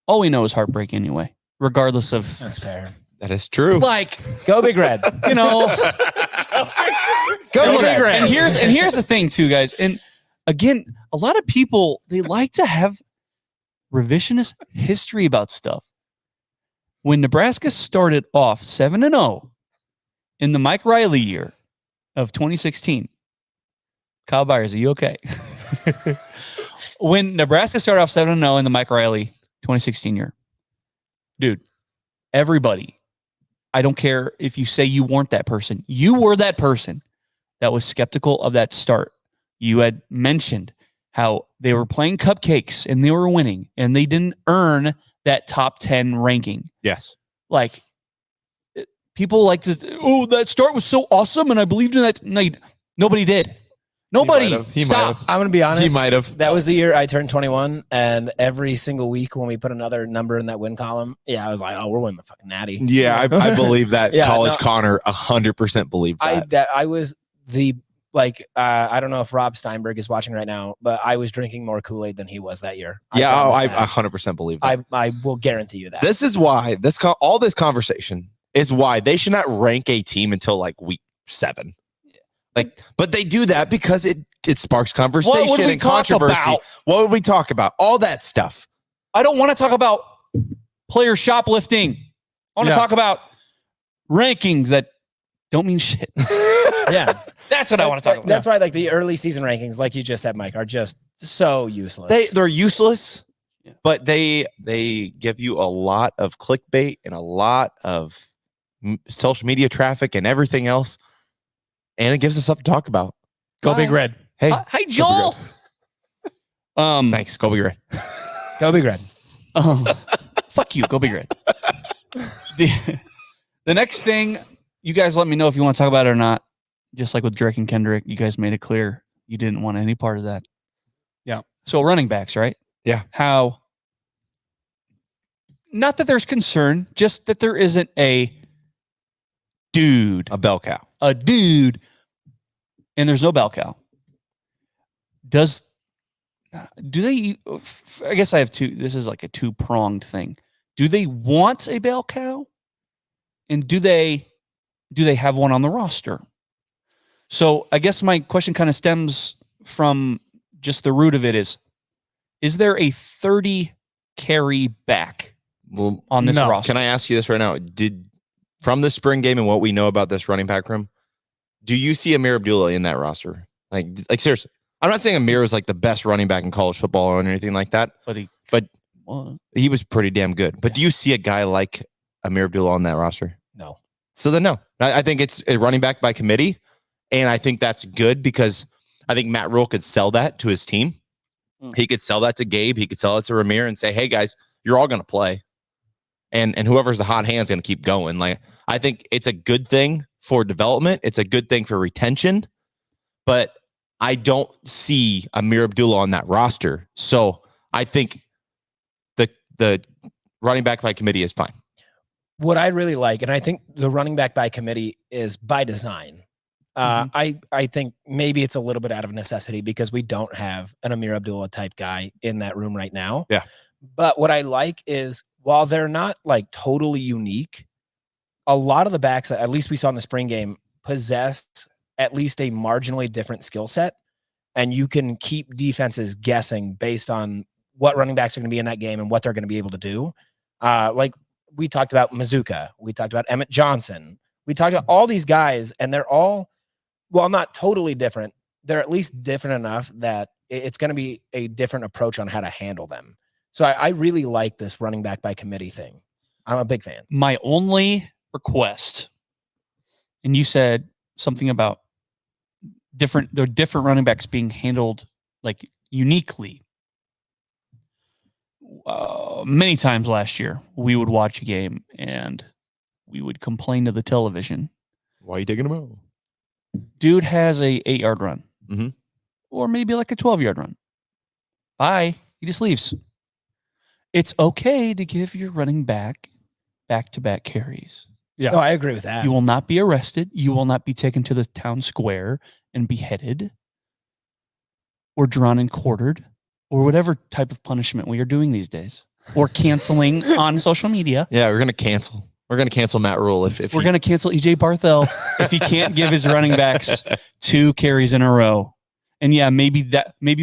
all we know is heartbreak anyway, regardless of.
That's fair.
That is true.
Like,
go Big Red.
You know,
go Big Red.
And here's the thing too, guys. And again, a lot of people, they like to have revisionist history about stuff. When Nebraska started off 7-0 in the Mike Riley year of 2016, Kyle Byers, are you okay? When Nebraska started off 7-0 in the Mike Riley 2016 year, dude, everybody, I don't care if you say you weren't that person, you were that person that was skeptical of that start. You had mentioned how they were playing cupcakes and they were winning and they didn't earn that top 10 ranking.
Yes.
Like, people like to, that start was so awesome and I believed in that. No, nobody did. Nobody.
He
Stop.
I'm going to be honest.
He might have.
That was the year I turned 21, and every single week when we put another number in that win column, I was like, oh, we're winning the fucking natty.
Yeah, I believe that.
Yeah,
College Connor 100% believed that.
I was the, I don't know if Rob Steinberg is watching right now, but I was drinking more Kool-Aid than he was that year.
I 100% believe that.
I will guarantee you that.
This is why all this conversation is why they should not rank a team until like week 7. But they do that because it sparks conversation and controversy.
About?
What would we talk about? All that stuff.
I don't want to talk about player shoplifting. I want to talk about rankings that don't mean shit.
Yeah.
That's what I want to talk about.
That's why the early season rankings, like you just said, Mike, are just so useless.
They're useless, but they give you a lot of clickbait and a lot of social media traffic and everything else. And it gives us stuff to talk about.
Go Big Red.
Hey,
hi, Joel.
Thanks. Go Big Red.
Go Big Red.
Fuck you. Go Big Red. The next thing, you guys let me know if you want to talk about it or not. Just like with Drake and Kendrick, you guys made it clear you didn't want any part of that.
Yeah.
So running backs, right?
Yeah.
How? Not that there's concern, just that there isn't a
bell cow.
A dude, and there's no bell cow. Do they? I guess I have two. This is like a 2-pronged thing. Do they want a bell cow, and do they have one on the roster? So I guess my question kind of stems from just the root of it is there a 30 carry back on this roster?
Can I ask you this right now? From the spring game and what we know about this running back room, do you see Amir Abdullah in that roster? Like seriously, I'm not saying Amir was like the best running back in college football or anything like that, but he was pretty damn good. But do you see a guy like Amir Abdullah on that roster?
No.
So then no. I think it's a running back by committee, and I think that's good because I think Matt Rule could sell that to his team. He could sell that to Gabe. He could sell it to Ramir and say, hey, guys, you're all going to play. And whoever's the hot hand's going to keep going. Like, I think it's a good thing for development. It's a good thing for retention. But I don't see Amir Abdullah on that roster. So I think the running back by committee is fine.
What I really like, and I think the running back by committee is by design. I think maybe it's a little bit out of necessity because we don't have an Amir Abdullah type guy in that room right now.
Yeah.
But what I like is while they're not like totally unique, a lot of the backs that at least we saw in the spring game possessed at least a marginally different skill set. And you can keep defenses guessing based on what running backs are going to be in that game and what they're going to be able to do. Like we talked about Mazuka. We talked about Emmett Johnson. We talked about all these guys, and they're all, well, not totally different. They're at least different enough that it's going to be a different approach on how to handle them. So I really like this running back by committee thing. I'm a big fan.
My only request, and you said something about different running backs being handled like uniquely. Many times last year, we would watch a game and we would complain to the television
Why are you digging him out?
Dude has a 8-yard run.
Mhm.
Or maybe like a 12-yard run. Bye. He just leaves. It's okay to give your running back back-to-back carries.
Yeah. No, I agree with that.
You will not be arrested. You will not be taken to the town square and beheaded or drawn and quartered or whatever type of punishment we are doing these days or canceling on social media.
Yeah, we're going to cancel. We're going to cancel Matt Rule if
we're going to cancel EJ Barthel if he can't give his running backs 2 carries in a row. And yeah, maybe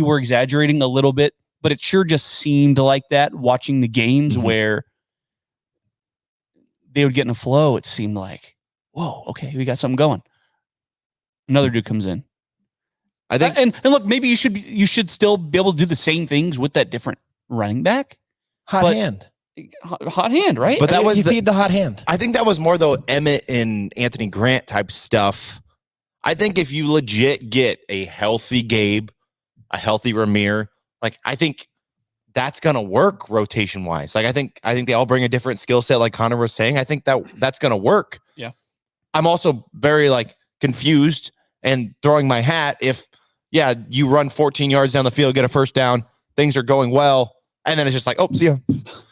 we're exaggerating a little bit, but it sure just seemed like that watching the games where they would get in a flow. It seemed like, whoa, okay, we got something going. Another dude comes in.
I think,
and look, maybe you should still be able to do the same things with that different running back.
Hot hand,
right?
But that was
you feed the hot hand.
I think that was more though Emmett and Anthony Grant type stuff. I think if you legit get a healthy Gabe, a healthy Ramir, like I think that's gonna work rotation wise. Like I think they all bring a different skill set. Like Connor was saying, I think that's gonna work.
Yeah.
I'm also very confused and throwing my hat if you run 14 yards down the field, get a first down, things are going well, and then it's just like, oh, see ya.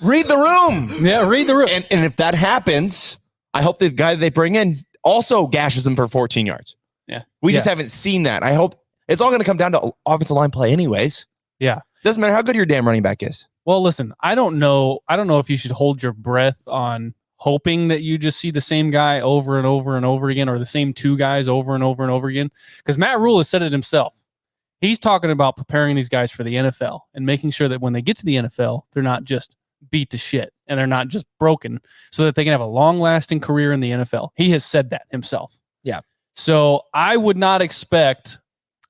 Read the room.
Yeah, read the room.
And if that happens, I hope the guy they bring in also gashes them for 14 yards.
Yeah.
We just haven't seen that. I hope it's all going to come down to offensive line play anyways.
Yeah.
Doesn't matter how good your damn running back is.
Well, listen, I don't know if you should hold your breath on hoping that you just see the same guy over and over and over again, or the same 2 guys over and over and over again. Because Matt Rule has said it himself. He's talking about preparing these guys for the NFL and making sure that when they get to the NFL, they're not just beat to shit and they're not just broken, so that they can have a long-lasting career in the NFL. He has said that himself.
Yeah.
So I would not expect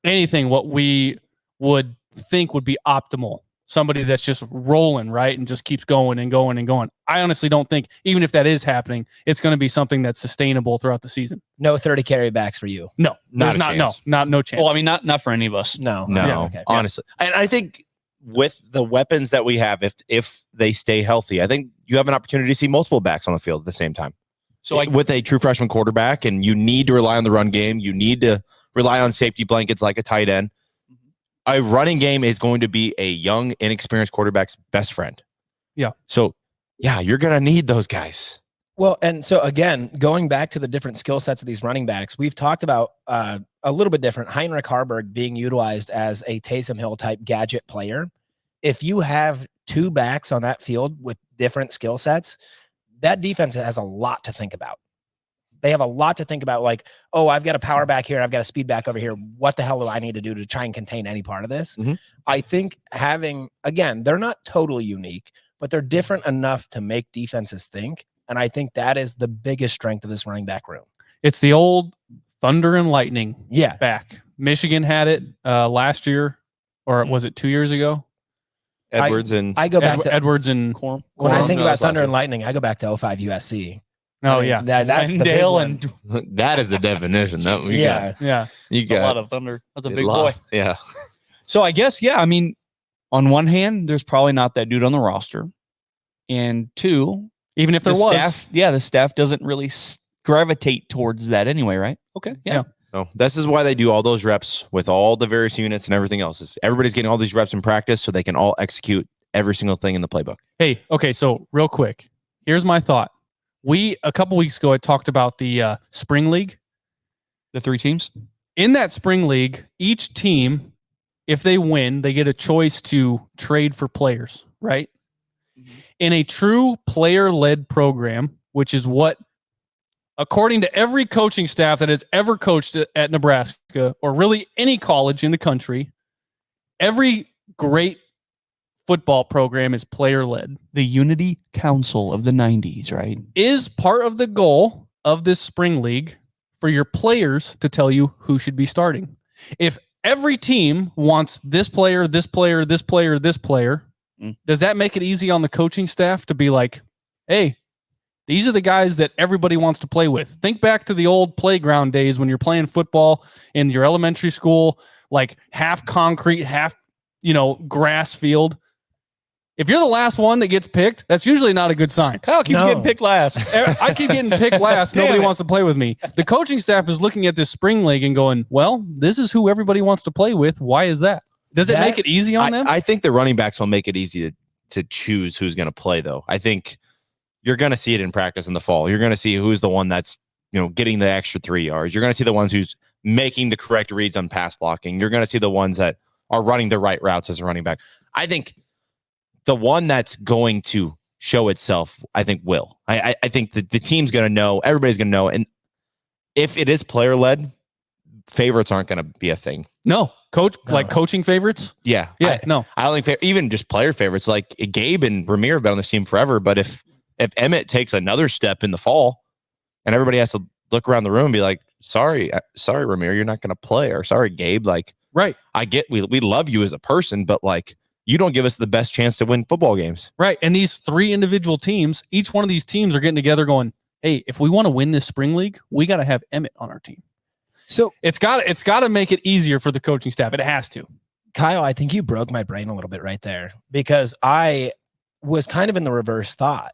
anything what we would think would be optimal. Somebody that's just rolling, right, and just keeps going and going and going. I honestly don't think, even if that is happening, it's going to be something that's sustainable throughout the season.
No 30 carry backs for you.
No,
Not
there's
a
not.
chance.
No chance.
Well, I mean, not for any of us.
No.
No,
Okay.
honestly. And I think with the weapons that we have, if they stay healthy, I think you have an opportunity to see multiple backs on the field at the same time. So with a true freshman quarterback, and you need to rely on the run game, you need to rely on safety blankets like a tight end. A running game is going to be a young, inexperienced quarterback's best friend.
Yeah.
So, you're going to need those guys.
Well, and so again, going back to the different skill sets of these running backs, we've talked about a little bit different. Heinrich Harburg being utilized as a Taysom Hill type gadget player. If you have 2 backs on that field with different skill sets, that defense has a lot to think about. They have a lot to think about, like, oh, I've got a power back here, I've got a speed back over here. What the hell do I need to do to try and contain any part of this?
Mm-hmm.
I think again, they're not totally unique, but they're different enough to make defenses think. And I think that is the biggest strength of this running back room.
It's the old thunder and lightning
Yeah.
back. Michigan had it last year, or was it 2 years ago?
Edwards and
I go back to
Edwards and
Corn.
when I think
No,
about
that's last
thunder
year.
and lightning, I go back to 05 USC.
Oh,
I mean,
yeah.
that's the big
Dale
one.
and
that is the definition. That we
Yeah.
Yeah.
you
it's a lot of thunder. That's a big
lot.
boy.
Yeah.
So I guess, I mean, on one hand, there's probably not that dude on the roster. And 2,
Even if there
the
was.
staff, the staff doesn't really gravitate towards that anyway, right? Okay. Yeah.
No, this is why they do all those reps with all the various units and everything else. Is everybody's getting all these reps in practice so they can all execute every single thing in the playbook.
Hey, okay, so real quick, here's my thought. A couple weeks ago, I talked about the spring league.
The 3 teams.
In that spring league, each team, if they win, they get a choice to trade for players, right? In a true player-led program, which is what, according to every coaching staff that has ever coached at Nebraska, or really any college in the country, every great football program is player-led.
The Unity Council of the 90s, right?
Is part of the goal of this spring league for your players to tell you who should be starting. If every team wants this player, this player, this player, this player, does that make it easy on the coaching staff to be like, hey, these are the guys that everybody wants to play with? Think back to the old playground days when you're playing football in your elementary school, like half concrete, half, grass field. If you're the last one that gets picked, that's usually not a good sign.
Kyle keeps getting picked last.
I keep getting picked last. Nobody wants to play with me. The coaching staff is looking at this spring league and going, well, this is who everybody wants to play with. Why is that? Does it make it easy on them?
I think the running backs will make it easy to choose who's going to play, though. I think you're going to see it in practice in the fall. You're going to see who's the one that's, getting the extra 3 yards. You're going to see the ones who's making the correct reads on pass blocking. You're going to see the ones that are running the right routes as a running back. I think the one that's going to show itself, I think will. I think that the team's going to know, everybody's going to know. And if it is player-led, favorites aren't going to be a thing.
No. Coaching favorites?
Yeah.
Yeah, no.
I don't think even just player favorites. Like Gabe and Ramir have been on this team forever, but if Emmett takes another step in the fall and everybody has to look around the room and be like, sorry, Ramir, you're not going to play, or sorry, Gabe, like,
right.
I get we love you as a person, but like, you don't give us the best chance to win football games.
Right. And these 3 individual teams, each one of these teams are getting together going, hey, if we want to win this spring league, we got to have Emmett on our team. So it's got to make it easier for the coaching staff. It has to.
Kyle, I think you broke my brain a little bit right there, because I was kind of in the reverse thought,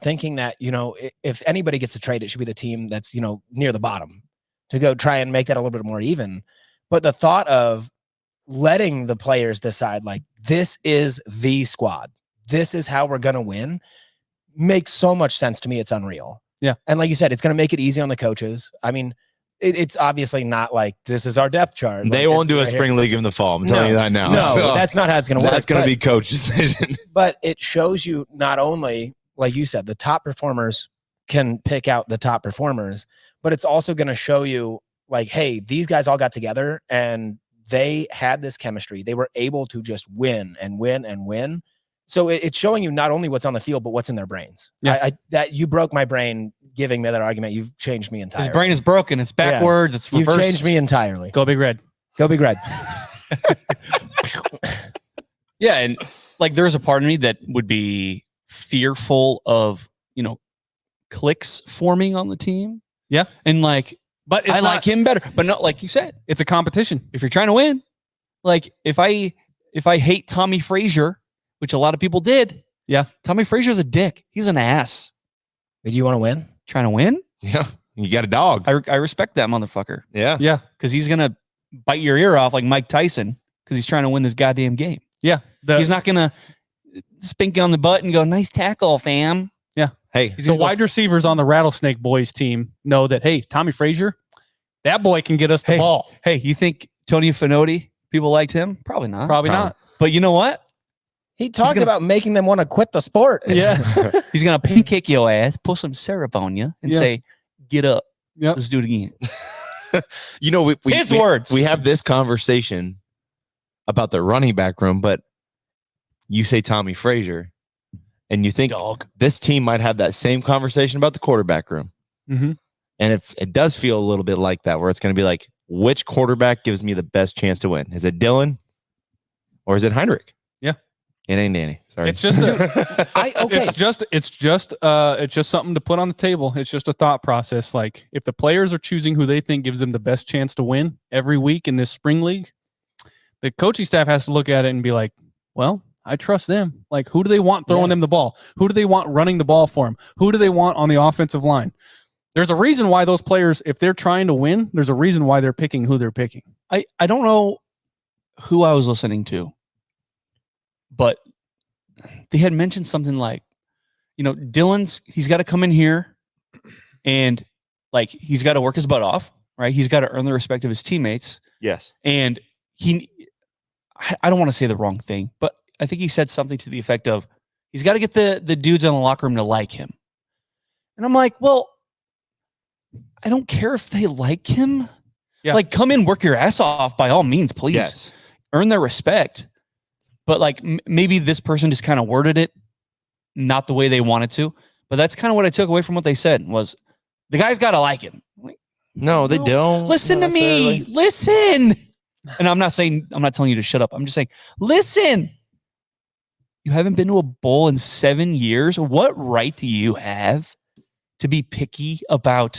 thinking that, if anybody gets to trade, it should be the team that's, near the bottom, to go try and make that a little bit more even. But the thought of letting the players decide, like, this is the squad, this is how we're going to win, makes so much sense to me. It's unreal.
Yeah.
And like you said, it's going to make it easy on the coaches. I mean, it's obviously not like this is our depth chart.
They won't do a spring league in the fall. I'm telling you that now.
No, that's not how it's going to work.
That's going to be coach decision.
But it shows you not only, like you said, the top performers can pick out the top performers, but it's also going to show you, like, hey, these guys all got together and they had this chemistry. They were able to just win and win and win. So it's showing you not only what's on the field, but what's in their brains.
Yeah.
That you broke my brain giving me that argument. You've changed me entirely.
His brain is broken. It's backwards. It's reversed.
You've changed me entirely.
Go Big Red.
Go Big Red.
Yeah, and like there's a part of me that would be fearful of, cliques forming on the team.
Yeah.
And like,
but
I like him better. But no, like you said,
it's a competition.
If you're trying to win, like if I hate Tommy Frazier, which a lot of people did.
Yeah.
Tommy Frazier's a dick. He's an ass.
Do you want to win?
Trying to win?
Yeah. You got a dog.
I respect that motherfucker.
Yeah.
Yeah.
Because he's going to bite your ear off like Mike Tyson because he's trying to win this goddamn game.
Yeah.
He's not going to spink you on the butt and go, nice tackle, fam.
Yeah.
Hey,
the wide receivers on the Rattlesnake Boys team know that, hey, Tommy Frazier, that boy can get us the ball.
Hey, you think Tony Finotti, people liked him? Probably not.
Probably not.
But you know what?
He talked about making them want to quit the sport.
Yeah.
He's going to pancake your ass, put some syrup on you, and say, get up.
Yep.
Let's do it again.
His
words.
We have this conversation about the running back room, but you say Tommy Frazier, and you think this team might have that same conversation about the quarterback room.
Mm-hmm.
And if it does feel a little bit like that, where it's going to be like, which quarterback gives me the best chance to win? Is it Dylan or is it Heinrich?
Yeah.
It ain't Danny. Sorry.
It's just it's just something to put on the table. It's just a thought process. Like, if the players are choosing who they think gives them the best chance to win every week in this spring league, the coaching staff has to look at it and be like, well, I trust them. Like, who do they want throwing them the ball? Who do they want running the ball for them? Who do they want on the offensive line? There's a reason why those players, if they're trying to win, there's a reason why they're picking who they're picking.
I don't know who I was listening to, but they had mentioned something like, he's got to come in here and like, he's got to work his butt off, right? He's got to earn the respect of his teammates.
Yes.
And I don't want to say the wrong thing, but I think he said something to the effect of, he's got to get the dudes in the locker room to like him. And I'm like, well, I don't care if they like him.
Yeah.
Like, come in, work your ass off by all means, please.
Yes.
Earn their respect. But like, maybe this person just kind of worded it not the way they wanted to. But that's kind of what I took away from what they said was, the guy's got to like him. Like,
no, they don't.
Listen to me. Listen. And I'm not telling you to shut up. I'm just saying, listen. You haven't been to a bowl in 7 years. What right do you have to be picky about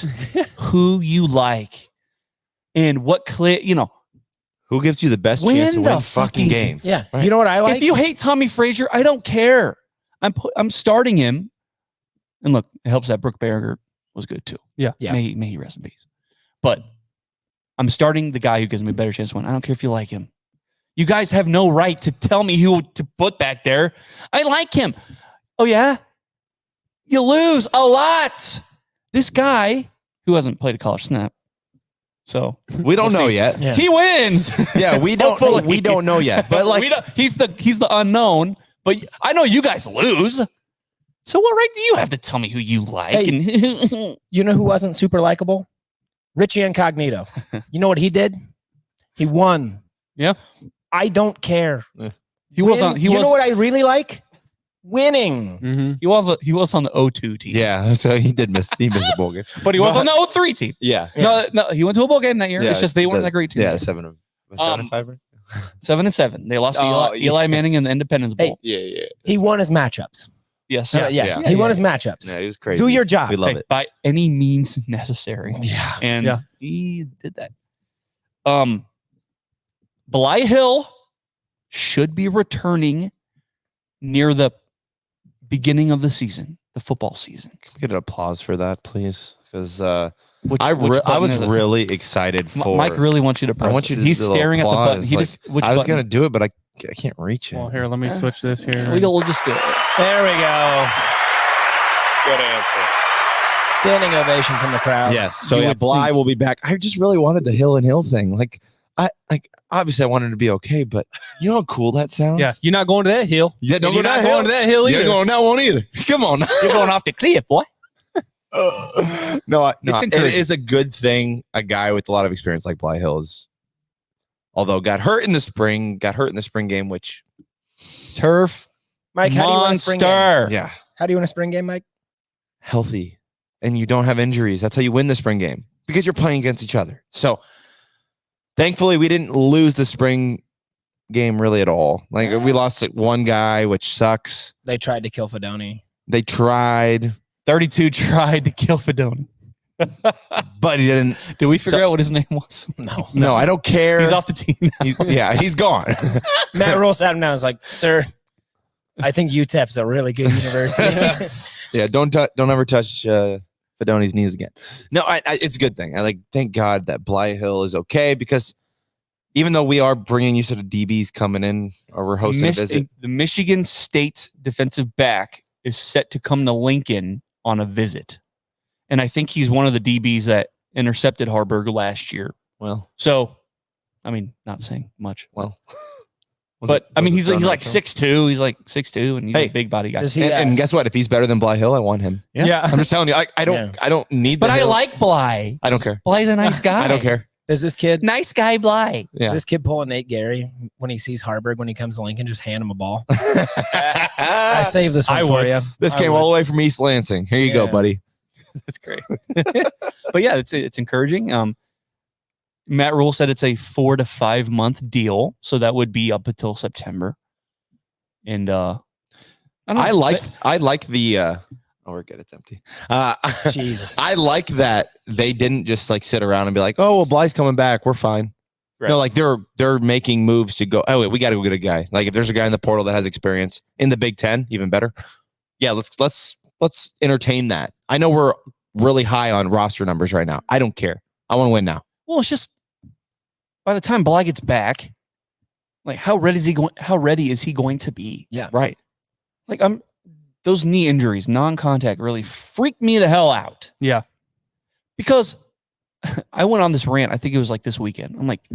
who you like and what
Who gives you the best chance to win the fucking game?
Yeah.
Right.
You know what I like?
If you hate Tommy Frazier, I don't care. I'm starting him. And look, it helps that Brooke Berger was good too.
Yeah.
May he rest in peace. But I'm starting the guy who gives me a better chance to win. I don't care if you like him. You guys have no right to tell me who to put back there. I like him. Oh, yeah? You lose a lot. This guy who hasn't played a college snap. So
we don't know yet.
Yeah. He wins.
Yeah, we don't. We don't know yet. But like,
he's the unknown. But I know you guys lose. So what right do you have to tell me who you like?
Hey,
and
you know who wasn't super likable? Richie Incognito. You know what he did? He won.
Yeah.
I don't care.
He was on.
You know what I really like? Winning.
Mm-hmm.
He was on the 0-2 team.
Yeah, so he missed a bowl game.
But he was on the 0-3 team.
Yeah.
No, he went to a bowl game that year.
Yeah,
it's just they weren't that great team.
Yeah, 7-5, right?
7-7. They lost to Eli Manning in the Independence Bowl.
Yeah.
He won his matchups.
Yes.
Yeah. He won his matchups.
Yeah, he was crazy.
Do your job.
We love it.
By any means necessary.
Yeah.
And he did that. Blye Hill should be returning near the beginning of the season, the football season.
Can we get an applause for that, please? Because
Which
I
button
was
is it?
really excited for.
Mike really wants you to press.
I want you to.
He's
do a little
staring at the button.
applause. I was gonna do it, but I can't reach it.
Well, here, let me switch this here.
We'll just do it.
There we go.
Good answer.
Standing ovation from the crowd.
Yes. So Blye will be back. I just really wanted the Hill and Hill thing. Like obviously I wanted to be okay, but you know how cool that sounds?
Yeah, you're not going to that hill.
Yeah, don't
you're
go
not
that
going
hill.
to that hill either.
You're going that one either. Come on.
You're going off the cliff, boy.
No,
It's
it
encouraging.
is a good thing. A guy with a lot of experience like Blye Hill is, although got hurt in the spring game, which
turf
Mike, how do you win a spring game?
monster.
yeah,
How do you win a spring game, Mike?
healthy, and you don't have injuries. That's how you win the spring game because you're playing against each other. So thankfully, we didn't lose the spring game really at all. Like we lost one guy, which sucks.
They tried to kill Fedoni.
They tried.
32 tried to kill Fedoni.
But he didn't.
Did we figure out what his name was?
No, I don't care.
He's off the team now.
He's gone.
Matt Rule sat him down and was like, sir, I think UTEP's a really good university.
Yeah, don't ever touch Fedoni's knees again. No, it's a good thing. Thank God that Blye Hill is okay, because even though we are bringing you sort of DBs coming in, or we're hosting a visit.
The Michigan State defensive back is set to come to Lincoln on a visit. And I think he's one of the DBs that intercepted Harburg last year.
Well,
so, I mean, not saying much.
Well,
but I mean, he's like 6'2". He's like 6'2", and he's a big body guy.
And guess what? If he's better than Blye Hill, I want him.
Yeah.
I'm just telling you, I don't need.
But I like Blye.
I don't care.
Blye's a nice guy.
I don't care.
Does this kid,
nice guy, Blye?
Does this kid pull a Nate Gary when he sees Harburg when he comes to Lincoln? Just hand him a ball. I saved this one for you.
This came all the way from East Lansing. Here you go, buddy.
That's great. But yeah, it's encouraging. Matt Rule said it's a 4 to 5 month deal, so that would be up until September. And
I like the. Oh, we're good. It's empty.
Jesus.
I like that they didn't just like sit around and be like, "Oh, well, Blye's coming back. We're fine."
Right.
No, like they're making moves to go. Oh, wait, we got to go get a guy. Like if there's a guy in the portal that has experience in the Big Ten, even better. Yeah, let's entertain that. I know we're really high on roster numbers right now. I don't care. I want to win now.
Well, it's just by the time Blye gets back, like how ready is he going to be?
Yeah,
right.
Like those knee injuries, non-contact, really freak me the hell out.
Yeah.
Because I went on this rant, I think it was like this weekend. I'm like,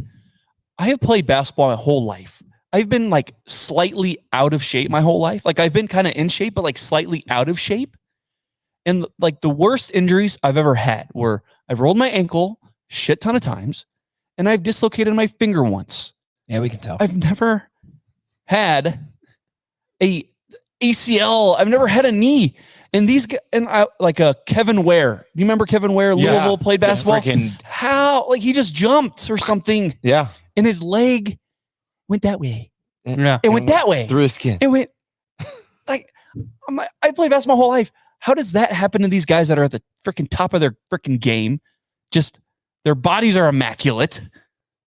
I have played basketball my whole life. I've been like slightly out of shape my whole life. Like I've been kind of in shape, but like slightly out of shape. And like the worst injuries I've ever had were I've rolled my ankle shit ton of times and I've dislocated my finger once.
Yeah, we can tell.
I've never had a ACL. I've never had a knee. And like a Kevin Ware. Do you remember Kevin Ware? Louisville played basketball. How? Like he just jumped or something.
Yeah.
And his leg went that way.
Yeah.
It went that way.
Through his skin.
It went like I played basketball my whole life. How does that happen to these guys that are at the freaking top of their freaking game? Just their bodies are immaculate.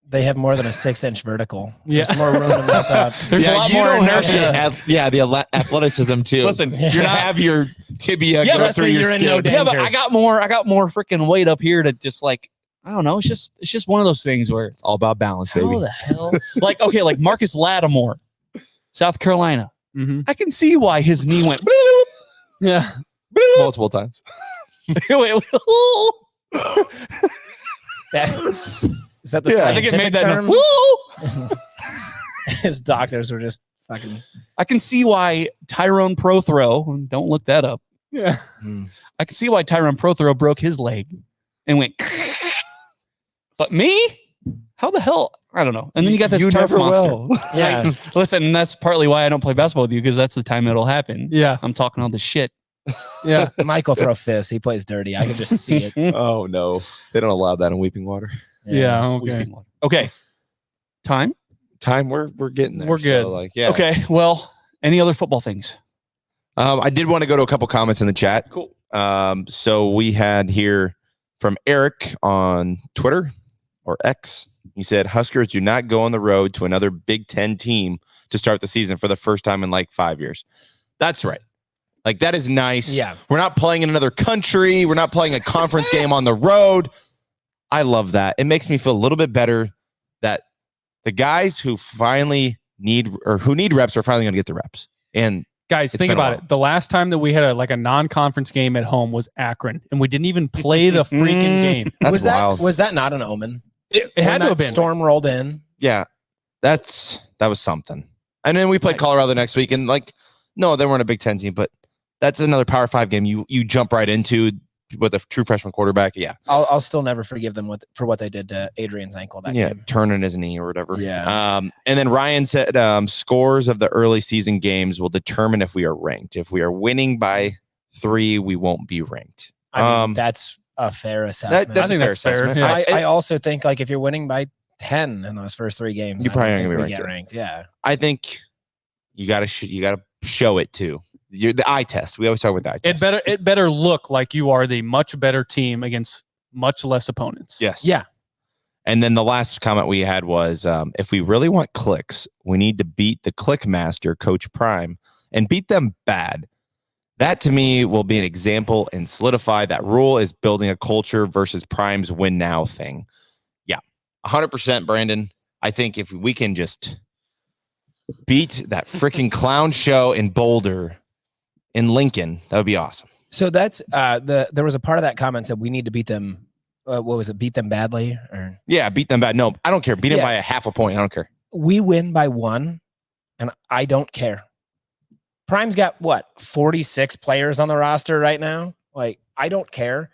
They have more than a 6-inch vertical.
Yeah.
There's more room to mess up.
There's a lot more inertia.
The athleticism too.
Listen,
you have your tibia go
trust
through
me,
your
you're in
skin.
no danger.
Yeah, but I got more freaking weight up here to just like, I don't know. It's just one of those things where
It's all about balance, baby.
how the hell? like, okay, like Marcus Lattimore, South Carolina.
Mm-hmm.
I can see why his knee went.
Yeah.
Multiple times.
Is that the
I think it made that
term?
Woo!
His doctors were just fucking.
I can see why Tyrone Prothrow, don't look that up.
Yeah.
I can see why Tyrone Prothrow broke his leg and went. But me? How the hell? I don't know. And then you got this
You
turf
never
monster.
will.
Yeah.
Like, listen, and that's partly why I don't play basketball with you, because that's the time it'll happen.
Yeah.
I'm talking all this shit.
Yeah.
Michael throw fists. He plays dirty. I could just see it.
Oh no, they don't allow that in Weeping Water.
Yeah. Okay.
Okay. Time?
We're getting there.
We're good.
So, like, yeah.
Okay. Well, any other football things?
I did want to go to a couple comments in the chat.
Cool.
So we had here from Eric on Twitter or X. He said, Huskers do not go on the road to another Big Ten team to start the season for the first time in like 5 years. That's right. Like, that is nice.
Yeah.
We're not playing in another country. We're not playing a conference game on the road. I love that. It makes me feel a little bit better that the guys who finally need reps are finally going to get the reps. And
Guys, think about it. The last time that we had a non-conference game at home was Akron, and we didn't even play the freaking game.
That's wild.
Was that not an omen?
It had to have been.
Storm rolled in.
Yeah, that was something. And then we played Colorado the next week, and no, they weren't a Big Ten team, but that's another Power 5 game you jump right into with a true freshman quarterback. Yeah,
I'll still never forgive them for what they did to Adrian's ankle that game.
Turning his knee or whatever.
Yeah.
And then Ryan said scores of the early season games will determine if we are ranked. If we are winning by 3, we won't be ranked.
I mean, that's a fair assessment.
That's a fair assessment.
Yeah.
I also think if you're winning by 10 in those first 3 games,
you probably aren't
going
going
to
be
ranked. Yeah.
I think you got to show it too. The eye test. We always talk about the eye test.
It better look like you are the much better team against much less opponents.
Yes.
Yeah.
And then the last comment we had was, if we really want clicks, we need to beat the click master, Coach Prime, and beat them bad. That to me will be an example and solidify that Rule is building a culture versus Prime's win now thing. Yeah, 100%, Brandon. I think if we can just beat that freaking clown show in Boulder, in Lincoln, that would be awesome.
So that's there was a part of that comment said we need to beat them. What was it? Beat them badly? Or
Yeah, beat them bad. No, I don't care. Beat them by a half a point. I don't care.
we win by 1, and I don't care. Prime's got 46 players on the roster right now. I don't care.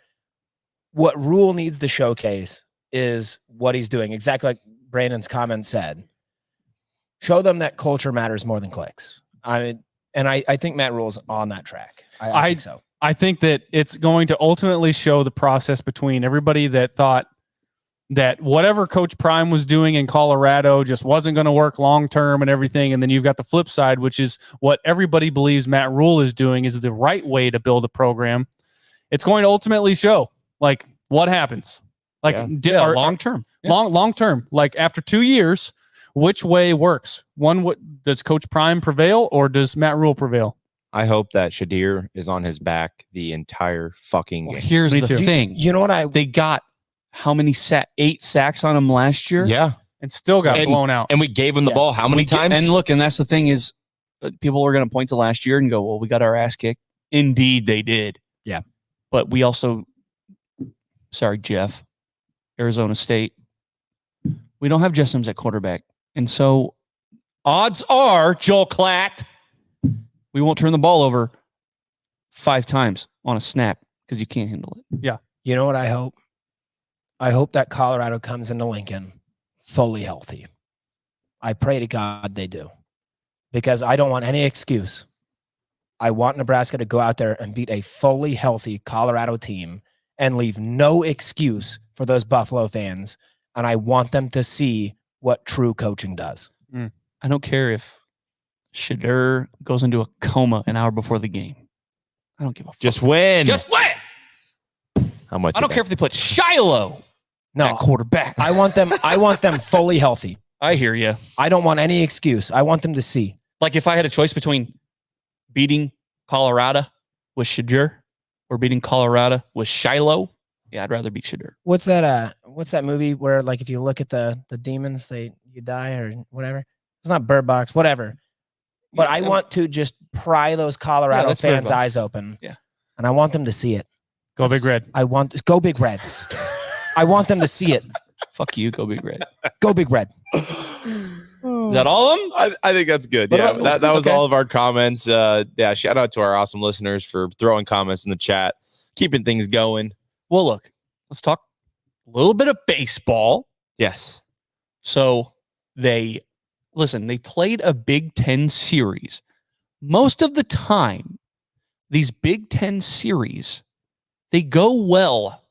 What Rule needs to showcase is what he's doing. Exactly like Brandon's comment said. Show them that culture matters more than clicks. I think Matt Rule's on that track. I think so.
I think that it's going to ultimately show the process between everybody that thought that whatever Coach Prime was doing in Colorado just wasn't going to work long term and everything. And then you've got the flip side, which is what everybody believes Matt Rule is doing is the right way to build a program. It's going to ultimately show what happens.
Long term.
Long term. After 2 years, which way works? Does Coach Prime prevail or does Matt Rule prevail?
I hope that Shadir is on his back the entire fucking game.
Here's the thing.
You know what
they got how many 8 sacks on him last year?
Yeah.
And still got blown out.
And we gave him the ball how many times?
And look, and that's the thing is people are going to point to last year and go, well, we got our ass kicked. Indeed, they did.
Yeah.
But we also, sorry, Jeff, Arizona State, we don't have Jessams at quarterback. And so odds are, Joel Klatt, we won't turn the ball over 5 times on a snap because you can't handle it.
Yeah.
You know what I hope? I hope that Colorado comes into Lincoln fully healthy. I pray to God they do. Because I don't want any excuse. I want Nebraska to go out there and beat a fully healthy Colorado team and leave no excuse for those Buffalo fans. And I want them to see what true coaching does.
I don't care if Shadur goes into a coma an hour before the game. I don't give a fuck.
Just win.
Just win.
How much?
I don't care if they put Shiloh
No,
at quarterback.
I want them fully healthy.
I hear you.
I don't want any excuse. I want them to see.
Like if I had a choice between beating Colorado with Shadur or beating Colorado with Shiloh, yeah, I'd rather beat Shadur.
What's that movie where like if you look at the demons, you die or whatever? It's not Bird Box, whatever. But I want to just pry those Colorado fans' eyes open.
Yeah.
And I want them to see it.
Go Big Red.
Go Big Red. I want them to see it.
Fuck you, go Big Red.
Go Big Red.
Is that all of them?
I think that's good. Yeah, that was all of our comments. Yeah, shout out to our awesome listeners for throwing comments in the chat, keeping things going.
Well, look, let's talk a little bit of baseball.
Yes.
So they played a Big Ten series. Most of the time, these Big Ten series, they go well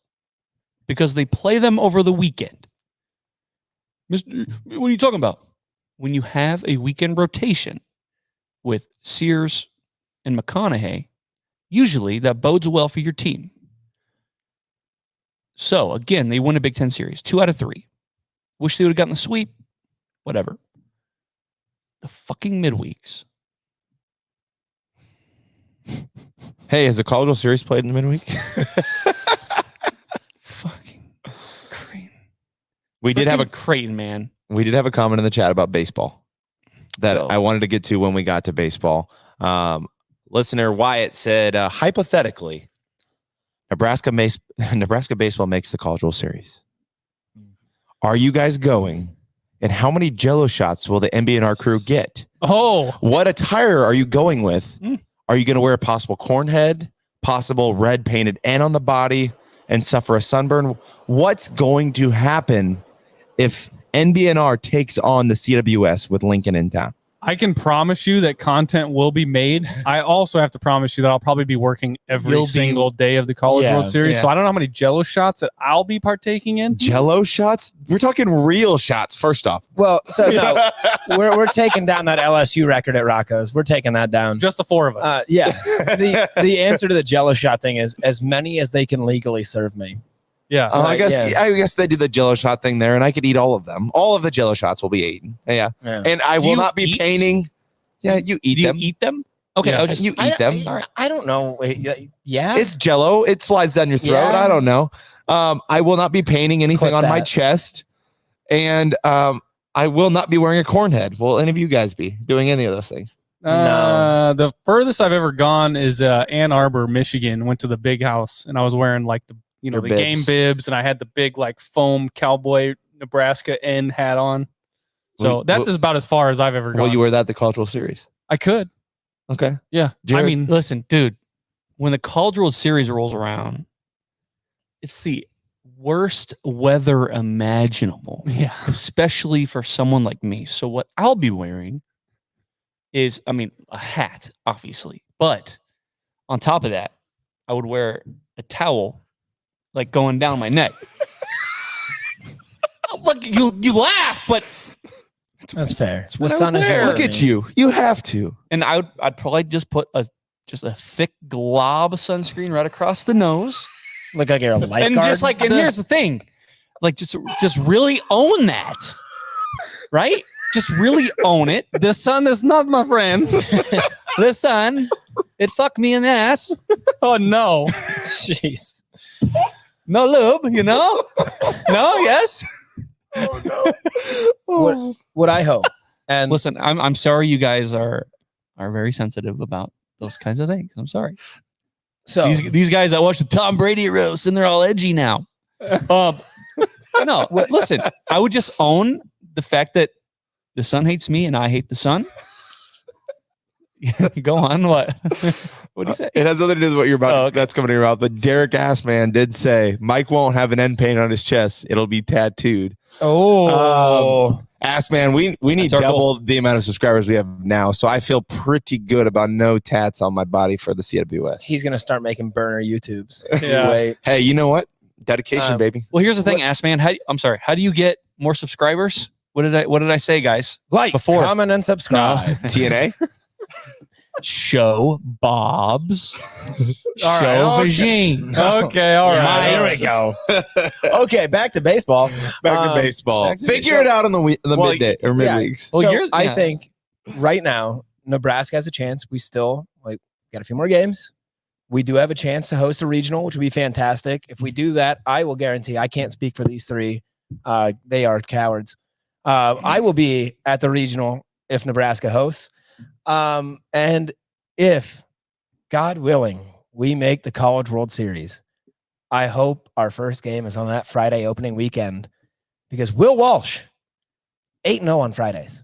because they play them over the weekend. What are you talking about? When you have a weekend rotation with Sears and McConaughey, usually that bodes well for your team. So, again, they win a Big Ten series, 2 out of 3. Wish they would have gotten the sweep. Whatever. The fucking midweeks.
Hey, has the College World Series played in the midweek?
Fucking Creighton.
We did have a
Creighton, man.
We did have a comment in the chat about baseball that I wanted to get to when we got to baseball. Listener Wyatt said, hypothetically, Nebraska baseball makes the College World Series. Are you guys going? And how many Jell-O shots will the NBNR crew get?
Oh.
What attire are you going with? Are you going to wear a possible corn head, possible red painted N on the body, and suffer a sunburn? What's going to happen if NBNR takes on the CWS with Lincoln in town?
I can promise you that content will be made. I also have to promise you that I'll probably be working every single day of the College World Series. So I don't know how many Jell-O shots that I'll be partaking in.
Jell-O shots? We're talking real shots, first off.
Well, so no, we're taking down that LSU record at Rocco's. We're taking that down.
Just the 4 of us.
Yeah. The answer to the Jell-O shot thing is as many as they can legally serve me.
Yeah.
I guess they do the Jell-O shot thing there, and I could eat all of them. All of the Jell-O shots will be eaten. Yeah. And I will not be painting. Yeah, you eat them.
You eat them? Okay.
Yeah. You eat them.
All right.
I don't know. Yeah.
It's Jell-O. It slides down your throat.
Yeah.
I don't know. I will not be painting anything on my chest. And I will not be wearing a corn head. Will any of you guys be doing any of those things?
No.
The furthest I've ever gone is Ann Arbor, Michigan. Went to the big house, and I was wearing like the
Your bibs.
game bibs, and I had the big like foam cowboy Nebraska N hat on. So that's about as far as I've ever gone.
Will you wear that at the College World Series?
I could.
Okay.
Yeah.
Jared?
I mean, listen, dude, when the College World Series rolls around, it's the worst weather imaginable.
Yeah.
Especially for someone like me. So what I'll be wearing is, a hat, obviously. But on top of that, I would wear a towel like going down my neck. Look, you laugh, but
that's fair.
The sun is
Look at you. You have to.
And I'd probably just put a thick glob of sunscreen right across the nose.
Look like you're a lifeguard.
And here's the thing, like just really own that, right? Just really own it.
The sun is not my friend.
The sun, it fucked me in the ass.
Oh no.
Jeez.
No lube, you know? No, yes.
Oh no. What I hope. And
listen, I'm sorry you guys are very sensitive about those kinds of things. I'm sorry.
So
these guys that watch the Tom Brady roast and they're all edgy now. No, listen, I would just own the fact that the sun hates me and I hate the sun. Go on. What? What do you say?
It has nothing to do with what you're about. That's coming to your mouth. But Derek Assman did say Mike won't have an N paint on his chest. It'll be tattooed.
Oh,
Assman, we need double the amount of subscribers we have now. So I feel pretty good about no tats on my body for the CWS.
He's gonna start making burner YouTubes.
Yeah.
Hey, you know what? Dedication, baby.
Well, here's the thing, Assman. How do you get more subscribers? What did I say, guys?
Like,
before,
comment, and subscribe.
TNA.
Show Bob's.
All right,
Show
okay.
Vagine.
Okay, all right.
There we go. Okay, back to baseball.
Back to baseball.
back to
Figure
baseball.
it out in the
Well,
midday or midweeks.
Well,
So
you're-
I
yeah.
think right now Nebraska has a chance. We still got a few more games. We do have a chance to host a regional, which would be fantastic. If we do that, I will guarantee. I can't speak for these three. They are cowards. I will be at the regional if Nebraska hosts. And if, God willing, we make the College World Series, I hope our first game is on that Friday opening weekend because Will Walsh, 8-0 on Fridays.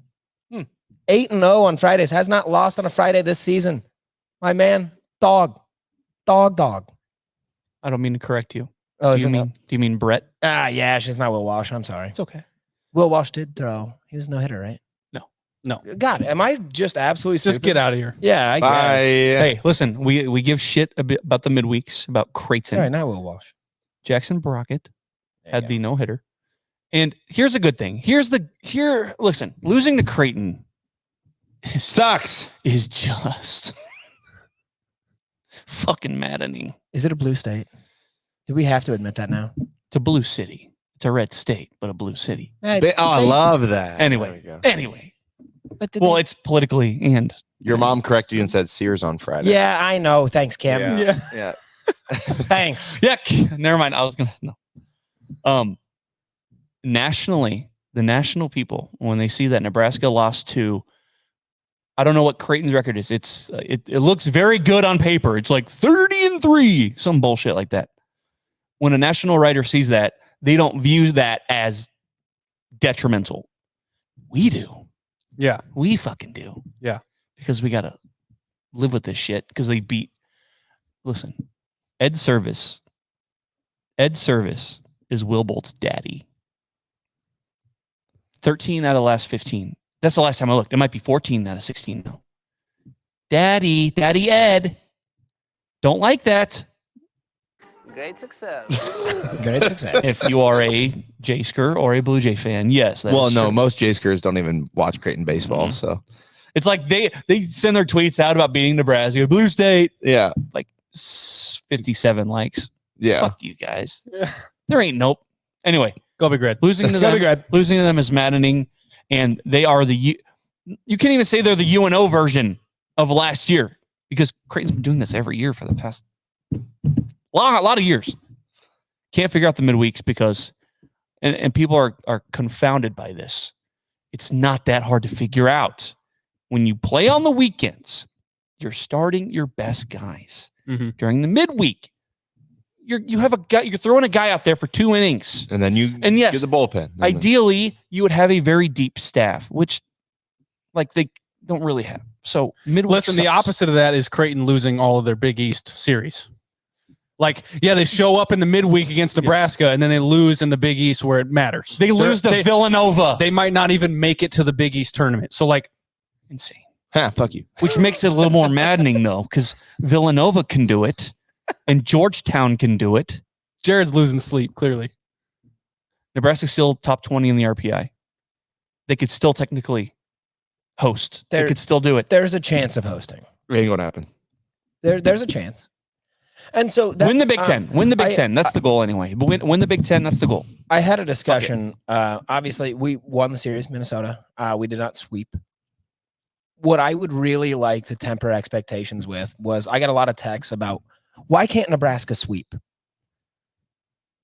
8-0 on Fridays. Has not lost on a Friday this season. My man, dog.
I don't mean to correct you.
Oh,
do you mean Brett?
Yeah, she's not Will Walsh. I'm sorry.
It's okay.
Will Walsh did throw. He was no hitter, right?
No.
God, am I just absolutely
Just
stupid?
get out of here.
Yeah, I
Bye.
guess.
Hey, listen, we give shit a bit about the midweeks, about Creighton.
All right, not Will Walsh.
Jackson Brockett
There
had
you
the no-hitter. And here's a good thing. Listen, losing to Creighton
Sucks.
is just fucking maddening.
Is it a blue state? Do we have to admit that now?
It's a blue city. It's a red state, but a blue city.
I love that.
Anyway.
But did
Well,
they-
it's politically and
Your mom corrected you and said Sears on Friday.
yeah, I know. Thanks, Kim.
Yeah.
Thanks.
yeah, never mind. I was gonna no. Nationally, the national people, when they see that Nebraska lost to, I don't know what Creighton's record is. It looks very good on paper. It's like 30-3, some bullshit like that. When a national writer sees that, they don't view that as detrimental. We do.
Yeah.
We fucking do.
Yeah.
Because we gotta live with this shit because they beat. Listen, Ed Service is Will Bolt's daddy. 13 out of the last 15. That's the last time I looked. It might be 14 out of 16 now. Daddy Ed. Don't like that.
Great success. Great success.
If you are a Jaysker or a Blue Jay fan, yes. that
Well,
is
no,
true.
most Jayskers don't even watch Creighton baseball. So
It's like they send their tweets out about beating Nebraska, Blue State,
yeah,
like 57 likes.
yeah.
Fuck you guys. There ain't nope. Anyway,
Go Big Red.
losing to them is maddening, and they are you can't even say they're the UNO version of last year because Creighton's been doing this every year for the past lot of years. Can't figure out the midweeks because and people are confounded by this. It's not that hard to figure out. When you play on the weekends, you're starting your best guys. During the midweek, you have a guy, you're throwing a guy out there for 2 innings.
And then you
yes,
get the bullpen. And then-
ideally, you would have a very deep staff, which like they don't really have. So midweek
Listen, the
sucks.
opposite of that is Creighton losing all of their Big East series. Like, yeah, they show up in the midweek against Nebraska, and then they lose in the Big East where it matters.
They lose to Villanova.
They might not even make it to the Big East tournament. So, like,
insane.
Fuck you.
Which makes it a little more maddening, though, because Villanova can do it, and Georgetown can do it.
Jared's losing sleep, clearly.
Nebraska's still top 20 in the RPI. They could still technically host. They could still do it.
There's a chance of hosting.
It ain't gonna happen.
There's a chance. And so that's,
Win the Big Ten. Win the Big Ten. That's the goal anyway. But win the Big Ten. That's the goal.
I had a discussion. Obviously, we won the series, Minnesota. We did not sweep. What I would really like to temper expectations with was I got a lot of texts about why can't Nebraska sweep?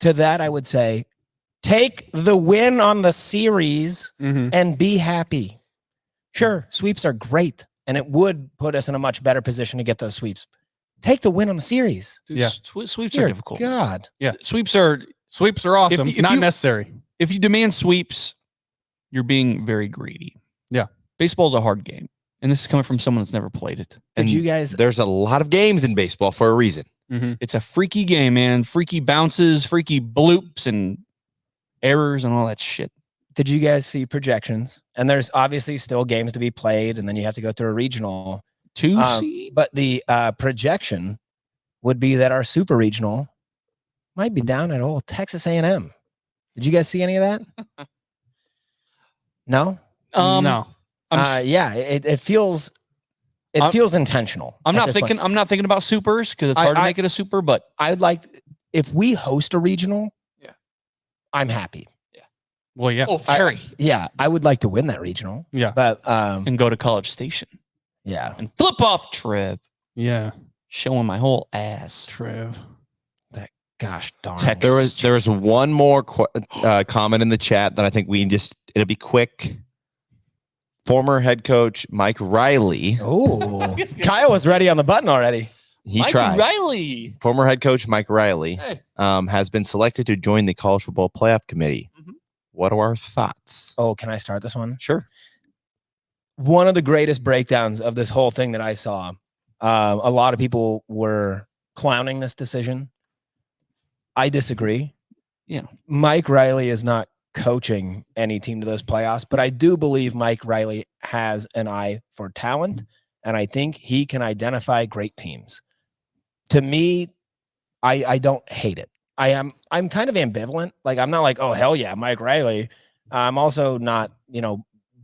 To that, I would say, take the win on the series and be happy. Sure, sweeps are great, and it would put us in a much better position to get those sweeps. Take the win on the series.
Dude,
Yeah.
Sweeps
Dear
are difficult.
God.
Yeah.
Sweeps are
awesome.
if
Not
you-
necessary.
If you demand sweeps, you're being very greedy.
Yeah.
Baseball's a hard game. And this is coming from someone that's never played it.
Did you guys?
There's a lot of games in baseball for a reason.
It's a freaky game, man. Freaky bounces, freaky bloops, and errors, and all that shit.
Did you guys see projections? And there's obviously still games to be played, and then you have to go through a regional.
2 seed?
But the projection would be that our super regional might be down at old Texas A&M. Did you guys see any of that? No?
No.
Yeah, it feels It feels intentional.
I'm not thinking about supers because it's hard to make it a super. But
I'd like if we host a regional. Yeah, I'm happy. Yeah.
Well, yeah.
Oh, very.
I would like to win that regional.
Yeah,
but
and go to College Station.
Yeah,
and flip off Trev.
Yeah,
showing my whole ass.
Trev.
That gosh darn.
Texas. There was one more comment in the chat that I think it'll be quick. Former head coach Mike Riley.
Oh, Kyle was ready on the button already.
He tried.
Riley.
Former head coach Mike Riley has been selected to join the College Football Playoff Committee. What are our thoughts?
Oh, can I start this one?
Sure.
One of the greatest breakdowns of this whole thing that I saw. A lot of people were clowning this decision. I disagree.
Yeah.
Mike Riley is not coaching any team to those playoffs, but I do believe Mike Riley has an eye for talent, and I think he can identify great teams. To me, I don't hate it. I'm kind of ambivalent. Like, I'm not like, oh hell yeah, Mike Riley. I'm also not,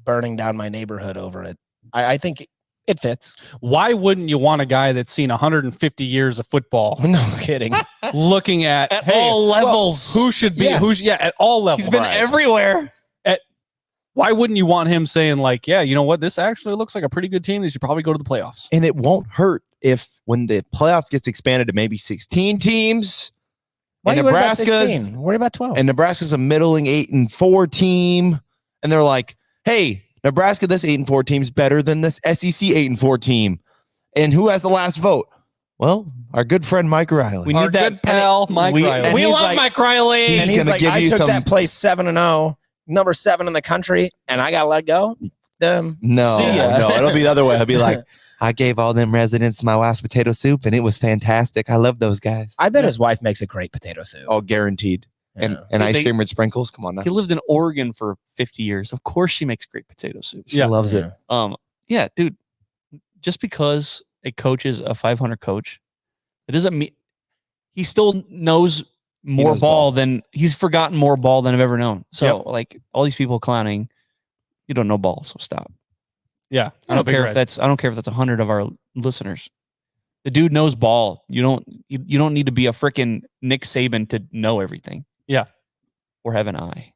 burning down my neighborhood over it. I think it fits.
Why wouldn't you want a guy that's seen 150 years of football?
No kidding.
Looking at
all levels.
Who should be? At all levels.
He's been everywhere.
Why wouldn't you want him saying like, yeah, you know what? This actually looks like a pretty good team. They should probably go to the playoffs.
And it won't hurt if when the playoff gets expanded to maybe 16 teams.
Why
and Nebraska's
worry about 12.
And Nebraska's a middling 8-4 team. And they're like, hey, Nebraska, this 8-4 team's better than this SEC 8-4 team. And who has the last vote? Well, our good friend Mike Riley.
We need that good pal, Mike Riley.
We love Mike Riley.
And he's like, I took that place 7-0, number 7 in the country, and I got let go.
No, it'll be the other way. I'll be like, I gave all them residents my wife's potato soup, and it was fantastic. I love those guys.
I bet his wife makes a great potato soup.
Oh, guaranteed. And ice cream with sprinkles. Come on now.
He lived in Oregon for 50 years. Of course she makes great potato soup.
She loves it.
Yeah, dude. Just because a coach is a 500 coach, it doesn't mean he still knows more ball than he's forgotten more ball than I've ever known. So like all these people clowning, you don't know ball, so stop.
Yeah.
I don't care if that's 100 of our listeners. The dude knows ball. You don't need to be a freaking Nick Saban to know everything.
Yeah.
Or have an eye.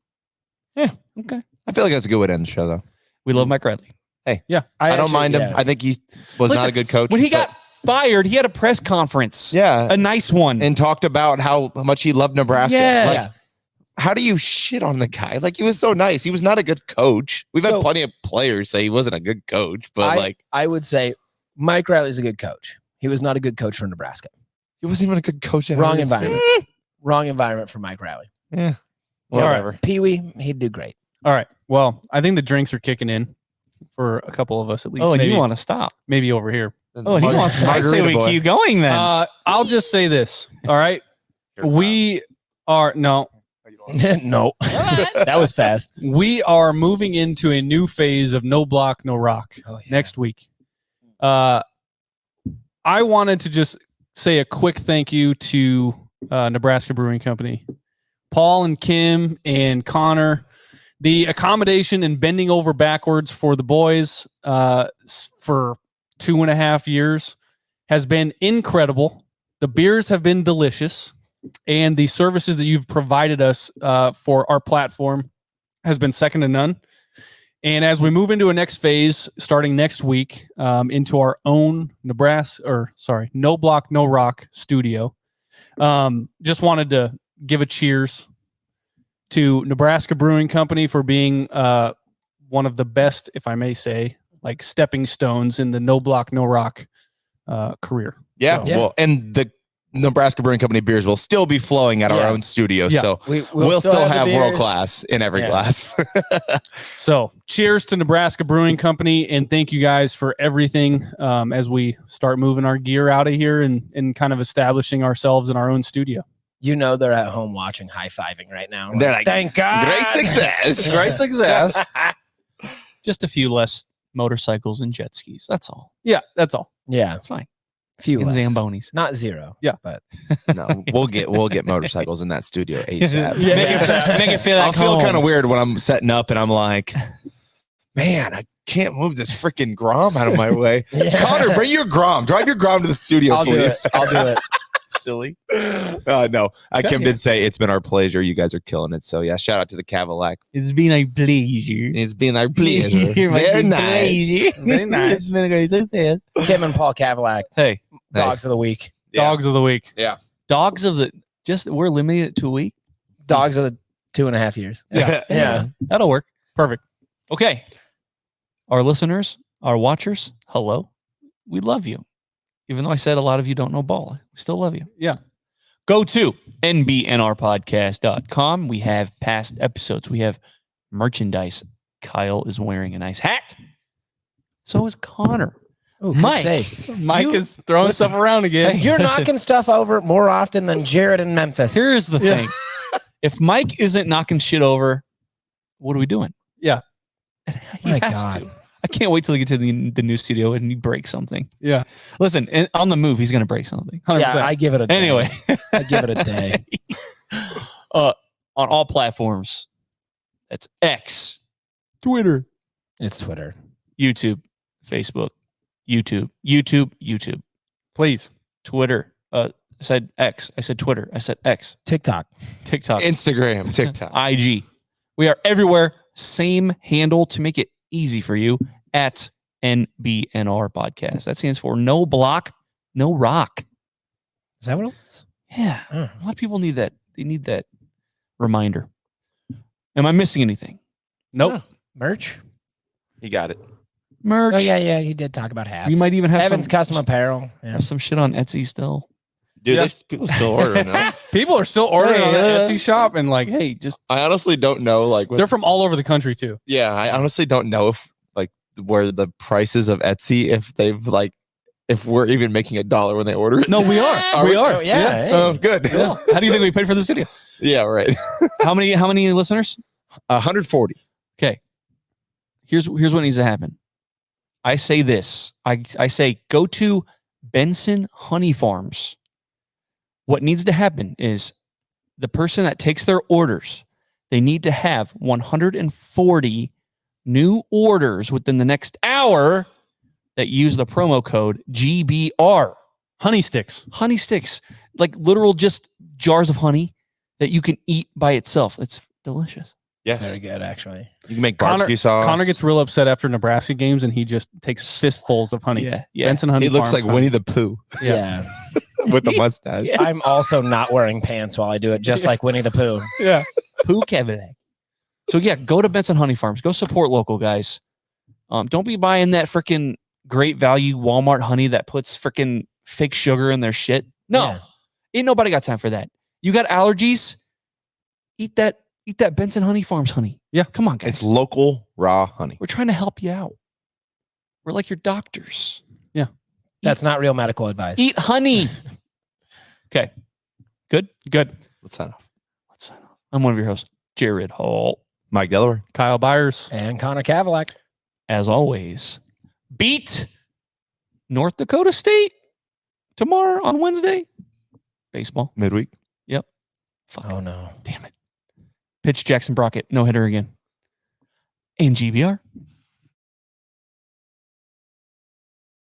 Yeah.
Okay.
I feel like that's a good way to end the show, though.
We love Mike Riley.
Hey.
Yeah.
I don't mind him. I think he was not a good coach.
When he got fired, he had a press conference.
Yeah.
A nice one.
And talked about how much he loved Nebraska.
Yeah.
Like, how do you shit on the guy? Like, he was so nice. He was not a good coach. We've had plenty of players say he wasn't a good coach, but
I would say Mike Riley's a good coach. He was not a good coach for Nebraska.
He wasn't even a good coach.
Wrong environment. Wrong environment for Mike Riley.
Yeah.
Whatever. Right. Pee Wee, he'd do great.
All right. Well, I think the drinks are kicking in for a couple of us at least.
Oh, maybe, you want to stop?
Maybe over here.
Oh, he wants to. I say we keep going then.
I'll just say this. All right. We are no.
No. That was fast.
We are moving into a new phase of no block, no rock next week. I wanted to just say a quick thank you to Nebraska Brewing Company. Paul and Kim and Connor, the accommodation and bending over backwards for the boys for 2.5 years has been incredible. The beers have been delicious, and the services that you've provided us for our platform has been second to none. And as we move into a next phase, starting next week, into our own No Block, No Rock studio, just wanted to give a cheers to Nebraska Brewing Company for being one of the best, if I may say, like stepping stones in the No Block, No Rock career.
Yeah. Well, and the Nebraska Brewing Company beers will still be flowing at our own studio. Yeah. So we'll still have world class in every glass.
So cheers to Nebraska Brewing Company, and thank you guys for everything as we start moving our gear out of here and kind of establishing ourselves in our own studio.
You know they're at home watching, high-fiving right now.
They're like,
thank God.
Great success.
Great success.
Just a few less motorcycles and jet skis. That's all.
Yeah, that's all.
Yeah.
It's fine.
Few
and
less.
Zambonis.
Not zero.
Yeah.
But
no, we'll get motorcycles in that studio ASAP.
Make it feel like
I'll feel kind of weird when I'm setting up and I'm like, man, I can't move this freaking Grom out of my way.
Yeah.
Connor, bring your Grom. Drive your Grom to the studio,
I'll
please.
I'll do it.
Silly.
No, Kim did say it's been our pleasure. You guys are killing it. So yeah, shout out to the Cadillac.
It's been a pleasure.
It's been our pleasure. Very nice.
Very nice.
Kim and Paul Cadillac,
Hey,
dogs of the week.
dogs of the week.
Yeah.
Dogs of the we're limiting it to a week.
Dogs of the 2.5 years.
Yeah. That'll work. Perfect. Okay. Our listeners, our watchers, hello. We love you. Even though I said a lot of you don't know ball, we still love you.
Yeah.
Go to NBNRPodcast.com. We have past episodes. We have merchandise. Kyle is wearing a nice hat. So is Connor.
Ooh,
Mike.
Mike is throwing stuff around again.
You're knocking stuff over more often than Jared in Memphis.
Here's the thing. If Mike isn't knocking shit over, what are we doing?
Yeah.
He
My
has
God.
to. I can't wait till he gets to the new studio and he breaks something.
Yeah.
Listen, on the move, he's going to break something.
100%.
Yeah, I give it a day.
Anyway.
I give it a day.
On all platforms. That's X, Twitter,
It's Twitter.
YouTube, Facebook, YouTube.
Please.
Twitter. I said X. I said Twitter. I said X.
TikTok.
Instagram, TikTok.
IG. We are everywhere. Same handle to make it easy for you at NBNR Podcast. That stands for No Block, No Rock.
Is that what it was?
Yeah. A lot of people need that. They need that reminder. Am I missing anything? Nope.
Merch?
You got it.
Merch.
Oh, yeah. He did talk about hats.
We might even have
Evan's
some
custom apparel. Yeah.
have some shit on Etsy still.
Dude,
Yeah.
there's people still ordering that.
People are still ordering
Hey,
on the Etsy shop and like, hey, just
I honestly don't know. Like,
they're from all over the country too.
yeah, I honestly don't know if like where the prices of Etsy, if they've like, if we're even making $1 when they order it.
No, we are.
we?
are.
Oh, yeah. Hey.
Oh, good.
Yeah. How do you think we paid for this video?
Yeah, right.
How many listeners?
140.
Okay. Here's what needs to happen. I say this. I say go to Benson Honey Farms. What needs to happen is the person that takes their orders, they need to have 140 new orders within the next hour that use the promo code GBR.
Honey sticks.
Honey sticks, like literal just jars of honey that you can eat by itself. It's delicious.
Yes.
Very good, actually.
You can make barbecue sauce.
Connor gets real upset after Nebraska games and he just takes fistfuls of honey.
Yeah.
Benson Honey
He looks
Farms
like
honey.
Winnie the Pooh
Yeah.
with the mustache.
I'm also not wearing pants while I do it, just like Winnie the Pooh.
Yeah.
Pooh Kevin. So yeah, go to Benson Honey Farms. Go support local guys. Don't be buying that freaking great value Walmart honey that puts freaking fake sugar in their shit. No,
Yeah.
ain't nobody got time for that. You got allergies? Eat that Benson Honey Farms honey.
Yeah.
Come on, guys.
It's local raw honey.
We're trying to help you out. We're like your doctors.
Yeah.
That's not real medical advice.
Eat honey. Okay. Good?
Good.
Let's sign off.
Let's sign off. I'm one of your hosts, Jared Hall.
Mike Delaware.
Kyle Byers.
And Connor Cadillac.
As always, beat North Dakota State tomorrow on Wednesday. Baseball.
Midweek.
Yep. Fuck.
Oh, no.
Damn it. Pitch Jackson Brockett. No hitter again. And GBR.